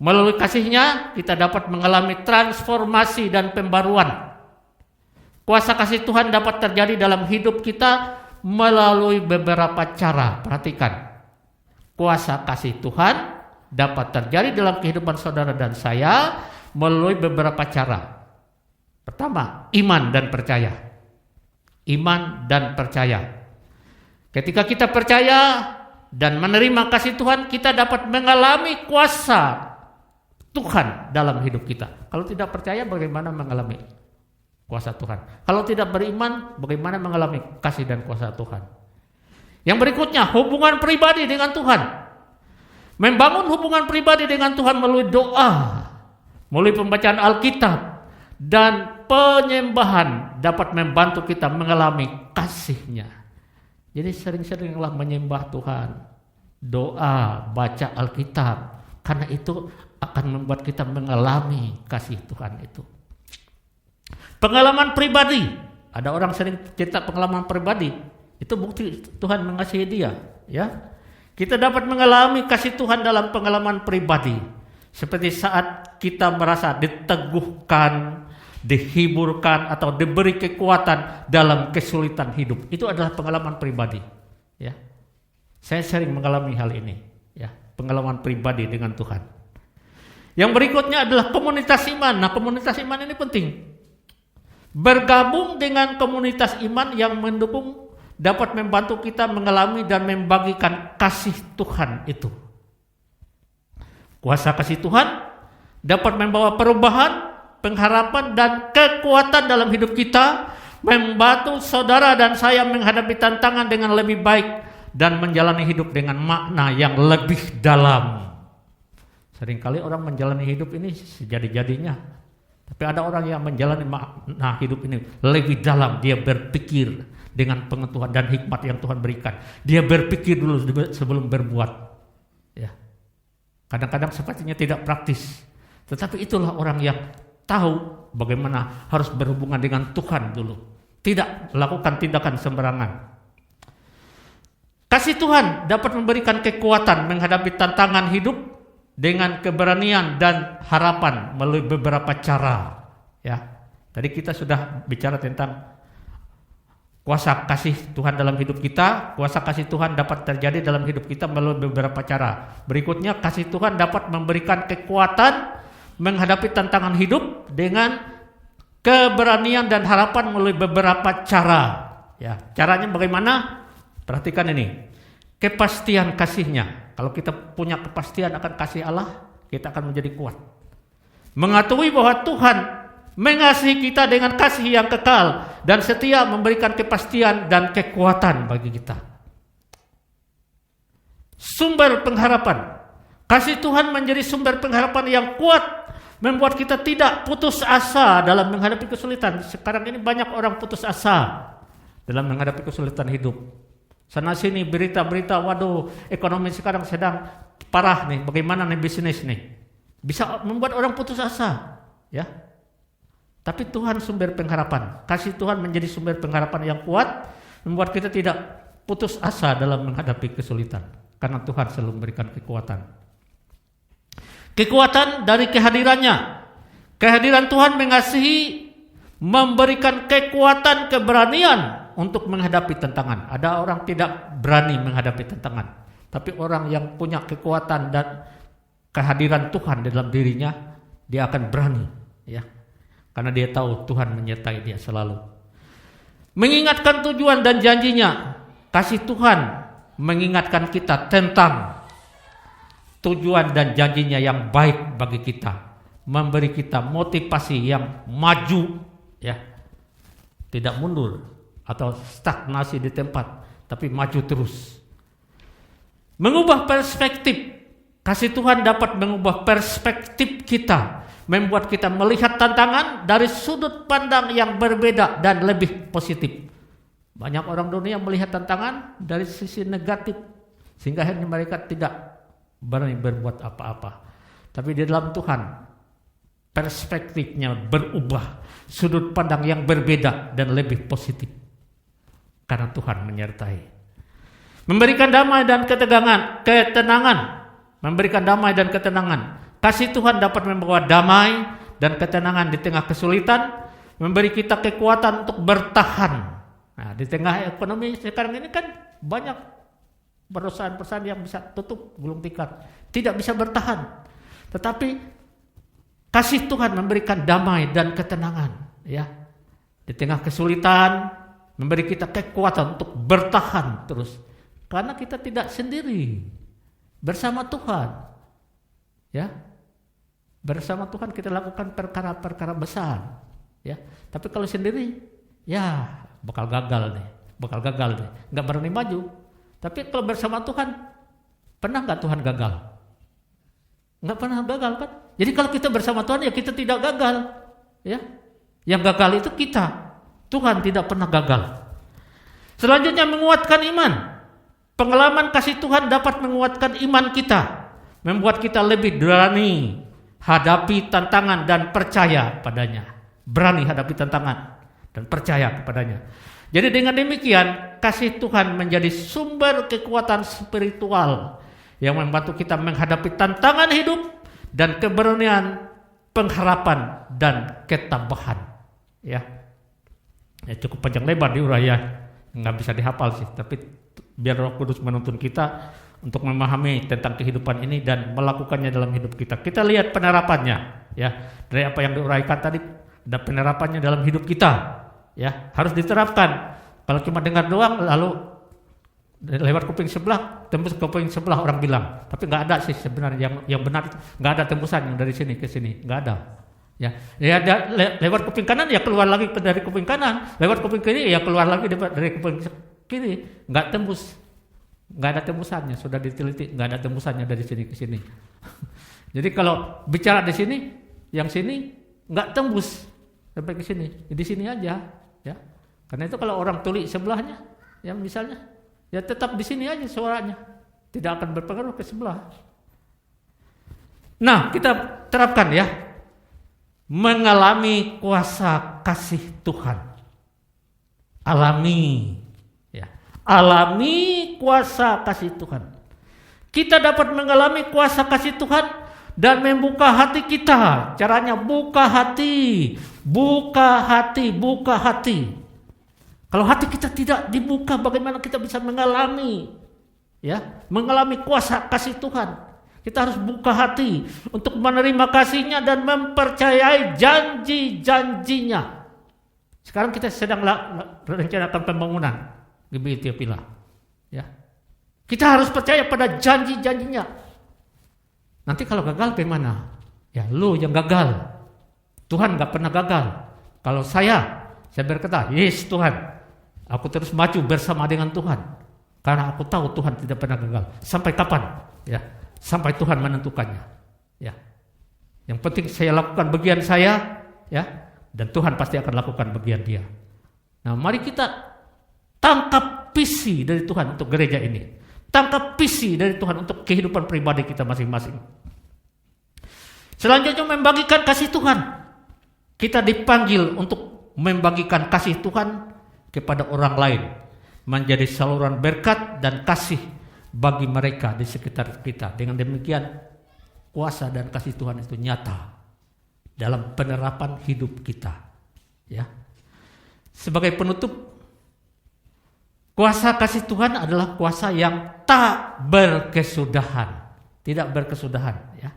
Melalui kasih-Nya kita dapat mengalami transformasi dan pembaruan. Kuasa kasih Tuhan dapat terjadi dalam hidup kita melalui beberapa cara. Perhatikan. Kuasa kasih Tuhan dapat terjadi dalam kehidupan saudara dan saya melalui beberapa cara. Pertama, iman dan percaya. Iman dan percaya. Ketika kita percaya dan menerima kasih Tuhan, kita dapat mengalami kuasa Tuhan dalam hidup kita. Kalau tidak percaya, bagaimana mengalami kuasa Tuhan? Kalau tidak beriman, bagaimana mengalami kasih dan kuasa Tuhan? Yang berikutnya, hubungan pribadi dengan Tuhan. Membangun hubungan pribadi dengan Tuhan melalui doa, melalui pembacaan Alkitab, dan penyembahan dapat membantu kita mengalami kasih-Nya. Jadi sering-seringlah menyembah Tuhan, doa, baca Alkitab, karena itu akan membuat kita mengalami kasih Tuhan itu. Pengalaman pribadi, ada orang sering cerita pengalaman pribadi, itu bukti Tuhan mengasihi dia. Ya, kita dapat mengalami kasih Tuhan dalam pengalaman pribadi, seperti saat kita merasa diteguhkan, dihiburkan, atau diberi kekuatan dalam kesulitan hidup. Itu adalah pengalaman pribadi. Ya, saya sering mengalami hal ini. Ya, pengalaman pribadi dengan Tuhan. Yang berikutnya adalah komunitas iman. Nah, komunitas iman ini penting. Bergabung dengan komunitas iman yang mendukung dapat membantu kita mengalami dan membagikan kasih Tuhan itu. Kuasa kasih Tuhan dapat membawa perubahan, pengharapan, dan kekuatan dalam hidup kita, membantu saudara dan saya menghadapi tantangan dengan lebih baik dan menjalani hidup dengan makna yang lebih dalam. Seringkali orang menjalani hidup ini sejadi-jadinya. Tapi ada orang yang menjalani makna hidup ini lebih dalam. Dia berpikir dengan pengetahuan dan hikmat yang Tuhan berikan. Dia berpikir dulu sebelum berbuat. Ya. Kadang-kadang sepertinya tidak praktis. Tetapi itulah orang yang tahu bagaimana harus berhubungan dengan Tuhan dulu. Tidak melakukan tindakan sembarangan. Kasih Tuhan dapat memberikan kekuatan menghadapi tantangan hidup dengan keberanian dan harapan melalui beberapa cara. Ya, tadi kita sudah bicara tentang kuasa kasih Tuhan dalam hidup kita. Kuasa kasih Tuhan dapat terjadi dalam hidup kita melalui beberapa cara. Berikutnya, kasih Tuhan dapat memberikan kekuatan menghadapi tantangan hidup dengan keberanian dan harapan melalui beberapa cara. Ya, caranya bagaimana? Perhatikan ini. Kepastian kasih-Nya. Kalau kita punya kepastian akan kasih Allah, kita akan menjadi kuat. Mengetahui bahwa Tuhan mengasihi kita dengan kasih yang kekal dan setia, memberikan kepastian dan kekuatan bagi kita. Sumber pengharapan. Kasih Tuhan menjadi sumber pengharapan yang kuat, membuat kita tidak putus asa dalam menghadapi kesulitan. Sekarang ini banyak orang putus asa dalam menghadapi kesulitan hidup. Sana sini berita-berita, waduh, ekonomi sekarang sedang parah nih, bagaimana nih bisnis nih. Bisa membuat orang putus asa, ya. Tapi Tuhan sumber pengharapan. Kasih Tuhan menjadi sumber pengharapan yang kuat, membuat kita tidak putus asa dalam menghadapi kesulitan, karena Tuhan selalu memberikan kekuatan. Kekuatan dari kehadirannya. Kehadiran Tuhan mengasihi, memberikan kekuatan, keberanian untuk menghadapi tantangan. Ada orang tidak berani menghadapi tantangan, tapi orang yang punya kekuatan dan kehadiran Tuhan dalam dirinya, dia akan berani, ya, karena dia tahu Tuhan menyertai dia selalu. Mengingatkan tujuan dan janjinya. Kasih Tuhan mengingatkan kita tentang tujuan dan janjinya yang baik bagi kita, memberi kita motivasi yang maju, ya, tidak mundur atau stagnasi di tempat, tapi maju terus. Mengubah perspektif. Kasih Tuhan dapat mengubah perspektif kita, membuat kita melihat tantangan dari sudut pandang yang berbeda dan lebih positif. Banyak orang dunia melihat tantangan dari sisi negatif, sehingga akhirnya mereka tidak berani berbuat apa-apa. Tapi di dalam Tuhan, perspektifnya berubah, sudut pandang yang berbeda dan lebih positif, karena Tuhan menyertai. Memberikan damai dan ketenangan. Memberikan damai dan ketenangan. Kasih Tuhan dapat membawa damai dan ketenangan di tengah kesulitan, memberi kita kekuatan untuk bertahan. Nah, di tengah ekonomi sekarang ini kan banyak perusahaan-perusahaan yang bisa tutup, gulung tikar, tidak bisa bertahan. Tetapi kasih Tuhan memberikan damai dan ketenangan, ya. Di tengah kesulitan, memberi kita kekuatan untuk bertahan terus. Karena kita tidak sendiri, bersama Tuhan, ya. Bersama Tuhan kita lakukan perkara-perkara besar, ya. Tapi kalau sendiri, ya bakal gagal nih, nggak berani maju. Tapi kalau bersama Tuhan, pernah nggak Tuhan gagal? Nggak pernah gagal kan? Jadi kalau kita bersama Tuhan, ya kita tidak gagal, ya. Yang gagal itu kita, Tuhan tidak pernah gagal. Selanjutnya menguatkan iman. Pengalaman kasih Tuhan dapat menguatkan iman kita, membuat kita lebih berani hadapi tantangan dan percaya padanya. Berani hadapi tantangan dan percaya kepadanya. Jadi dengan demikian, kasih Tuhan menjadi sumber kekuatan spiritual yang membantu kita menghadapi tantangan hidup dan keberanian, pengharapan dan ketabahan. Ya cukup panjang lebar diuraian, nggak bisa dihafal sih, tapi biar Roh Kudus menuntun kita untuk memahami tentang kehidupan ini dan melakukannya dalam hidup kita. Kita lihat penerapannya, ya, dari apa yang diuraikan tadi. Ada penerapannya dalam hidup kita, ya, harus diterapkan. Kalau cuma dengar doang lalu lewat kuping sebelah, tembus kuping sebelah orang bilang, tapi nggak ada sih sebenarnya yang benar, nggak ada tembusan yang dari sini ke sini, nggak ada, ya lewat kuping kanan ya keluar lagi dari kuping kanan, lewat kuping kiri ya keluar lagi dari kuping kiri, nggak tembus, nggak ada tembusannya, sudah diteliti nggak ada tembusannya dari sini ke sini. Jadi kalau bicara di sini, yang sini nggak tembus sampai ke sini, di sini aja, ya. Karena itu kalau orang tuli sebelahnya, ya misalnya, ya tetap di sini aja suaranya, tidak akan berpengaruh ke sebelah. Nah, kita terapkan ya, mengalami kuasa kasih Tuhan, alami, ya, alami kuasa kasih Tuhan. Kita dapat mengalami kuasa kasih Tuhan dan membuka hati kita. Caranya buka hati, buka hati, buka hati. Kalau hati kita tidak dibuka, bagaimana kita bisa mengalami, ya, mengalami kuasa kasih Tuhan? Kita harus buka hati untuk menerima kasih-Nya dan mempercayai janji-janjinya. Sekarang kita sedang rencanakan pembangunan di Ethiopia, ya. Kita harus percaya pada janji-janjinya. Nanti kalau gagal bagaimana? Ya lu yang gagal. Tuhan gak pernah gagal. Kalau saya berkata, yes Tuhan, aku terus maju bersama dengan Tuhan. Karena aku tahu Tuhan tidak pernah gagal. Sampai kapan? Ya, sampai Tuhan menentukannya. Ya. Yang penting saya lakukan bagian saya, ya, dan Tuhan pasti akan lakukan bagian Dia. Nah, mari kita tangkap visi dari Tuhan untuk gereja ini. Tangkap visi dari Tuhan untuk kehidupan pribadi kita masing-masing. Selanjutnya membagikan kasih Tuhan. Kita dipanggil untuk membagikan kasih Tuhan kepada orang lain, menjadi saluran berkat dan kasih bagi mereka di sekitar kita. Dengan demikian kuasa dan kasih Tuhan itu nyata dalam penerapan hidup kita. Ya. Sebagai penutup, kuasa kasih Tuhan adalah kuasa yang tak berkesudahan, tidak berkesudahan, ya.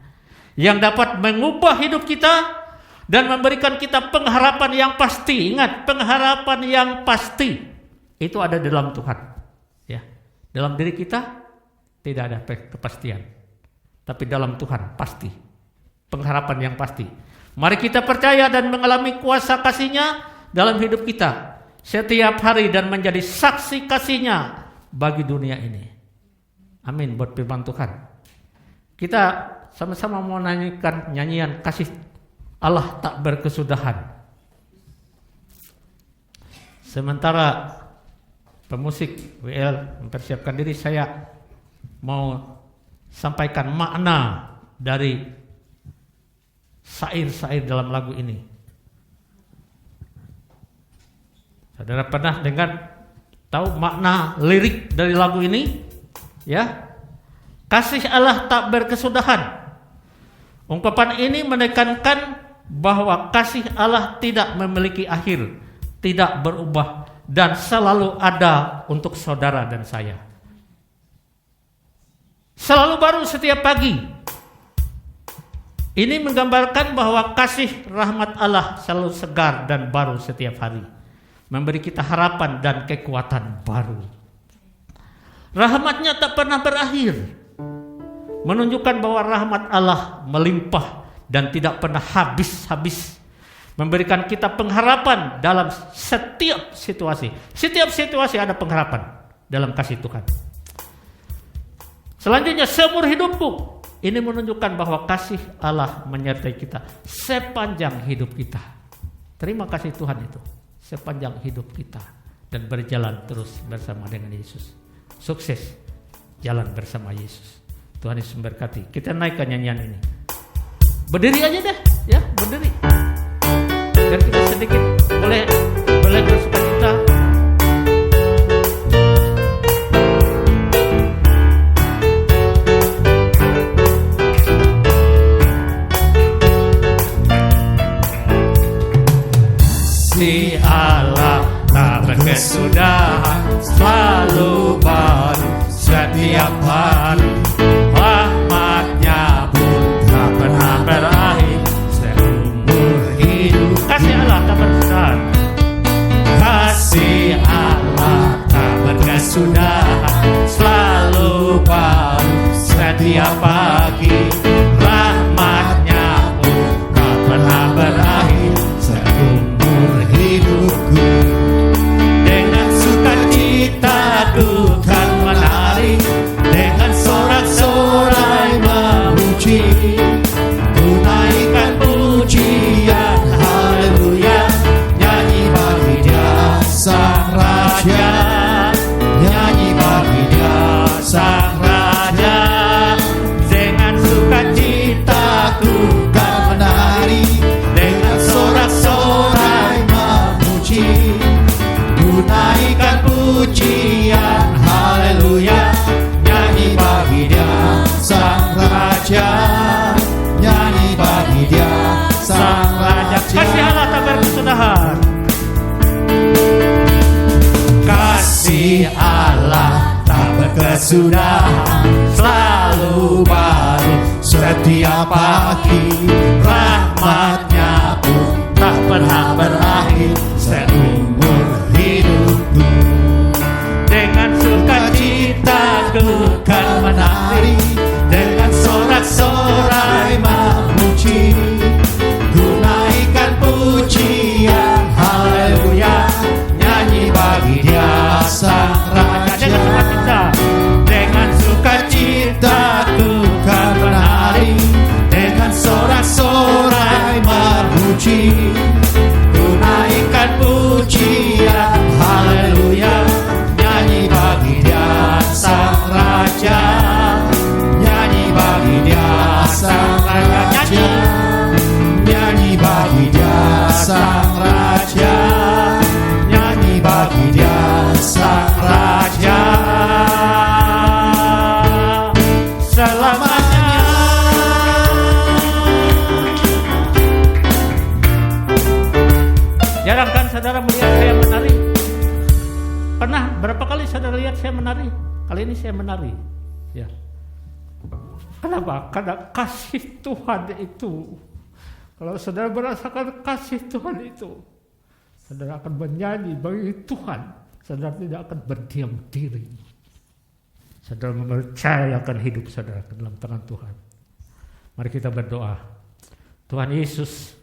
Yang dapat mengubah hidup kita dan memberikan kita pengharapan yang pasti. Ingat, pengharapan yang pasti itu ada dalam Tuhan, ya. Dalam diri kita tidak ada kepastian, tapi dalam Tuhan pasti, pengharapan yang pasti. Mari kita percaya dan mengalami kuasa kasih-Nya dalam hidup kita setiap hari dan menjadi saksi kasih-Nya bagi dunia ini. Amin buat firman Tuhan. Kita sama-sama mau nyanyikan nyanyian kasih Allah tak berkesudahan. Sementara pemusik WL mempersiapkan diri, saya mau sampaikan makna dari syair-syair dalam lagu ini. Saudara pernah tahu makna lirik dari lagu ini? Ya. Kasih Allah tak berkesudahan. Ungkapan ini menekankan bahwa kasih Allah tidak memiliki akhir, tidak berubah, dan selalu ada untuk saudara dan saya. Selalu baru setiap pagi. Ini menggambarkan bahwa kasih rahmat Allah selalu segar dan baru setiap hari, memberi kita harapan dan kekuatan baru. Rahmat-Nya tak pernah berakhir, menunjukkan bahwa rahmat Allah melimpah dan tidak pernah habis-habis, memberikan kita pengharapan dalam setiap situasi. Setiap situasi ada pengharapan dalam kasih Tuhan. Selanjutnya, seumur hidupku. Ini menunjukkan bahwa kasih Allah menyertai kita sepanjang hidup kita. Terima kasih Tuhan itu sepanjang hidup kita dan berjalan terus bersama dengan Yesus. Sukses jalan bersama Yesus. Tuhan Yesus memberkati. Kita naikkan nyanyian ini. Berdiri aja deh, ya, berdiri. Dan kita sedikit boleh bersukacita. Si Allah tak berkesudahan, selalu baru setiap hari. Rahmat-Nya pun tak pernah berakhir seumur hidup. Kasih Allah tak berkesudahan. Kasih Allah tak berkesudahan, selalu baru setiap pagi. Rahmat-Nya pun tak pernah berakhir seumur hidupku. Dengan sukacita ku kan menari, dengan sorak-sorai memuji, ku naikkan pujian haleluya, nyanyi bagi Dia Sang Raja, nyanyi bagi Dia Sang Raja. Dengan sukacita ku kan menari, dengan sorak-sorai memuji, ku naikkan pujian haleluya, nyanyi bagi Dia Sang Raja, nyanyi bagi Dia Sang Raja. Kasih Allah tak berkesudahan. Kasih Allah tak berkesudahan, selalu baru setiap pagi. Rahmat-Nya pun tak pernah berakhir seumur hidupku. Dengan sukacita ku kan menari, dengan sorak-sorai memuji, ku naikkan pujian haleluya, nyanyi bagi Dia Sang Raja. Dengan sukacita ku kan menari, dengan sorak-sorai memuji, ku naikkan pujian haleluya, nyanyi bagi Dia Sang Raja, nyanyi bagi Dia Sang Raja, nyanyi bagi Dia Sang Raja, nyanyi bagi Dia Sang Raja selamanya. Ya, Jarang kan saudara melihat saya menari? Pernah berapa kali saudara lihat saya menari? Kali ini saya menari. Ya. Kenapa? Karena kasih Tuhan itu. Kalau saudara merasakan kasih Tuhan itu, saudara akan bernyanyi bagi Tuhan. Saudara tidak akan berdiam diri. Saudara mempercayakan hidup saudara ke dalam tangan Tuhan. Mari kita berdoa. Tuhan Yesus,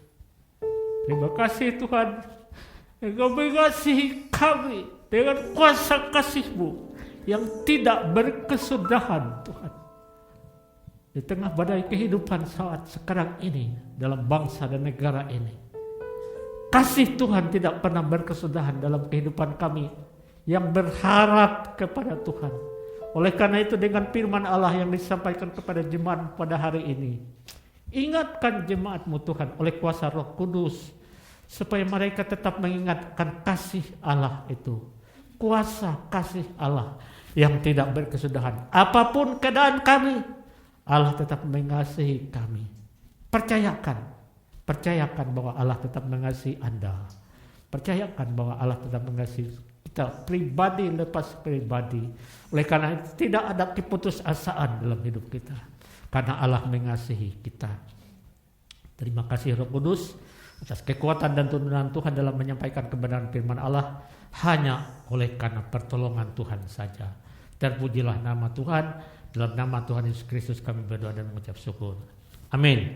terima kasih Tuhan. Engkau mengasihi kami dengan kuasa kasih-Mu yang tidak berkesudahan Tuhan. Di tengah badai kehidupan saat sekarang ini dalam bangsa dan negara ini, kasih Tuhan tidak pernah berkesudahan dalam kehidupan kami yang berharap kepada Tuhan. Oleh karena itu dengan firman Allah yang disampaikan kepada jemaat pada hari ini, ingatkan jemaat-Mu Tuhan oleh kuasa Roh Kudus, supaya mereka tetap mengingatkan kasih Allah itu, kuasa kasih Allah yang tidak berkesudahan. Apapun keadaan kami, Allah tetap mengasihi kami. Percayakan bahwa Allah tetap mengasihi Anda. Percayakan bahwa Allah tetap mengasihi kita pribadi lepas pribadi. Oleh karena itu tidak ada keputusasaan dalam hidup kita, karena Allah mengasihi kita. Terima kasih Roh Kudus atas kekuatan dan tuntunan Tuhan dalam menyampaikan kebenaran firman Allah hanya oleh karena pertolongan Tuhan saja. Terpujilah nama Tuhan. Dalam nama Tuhan Yesus Kristus kami berdoa dan mengucap syukur. Amin.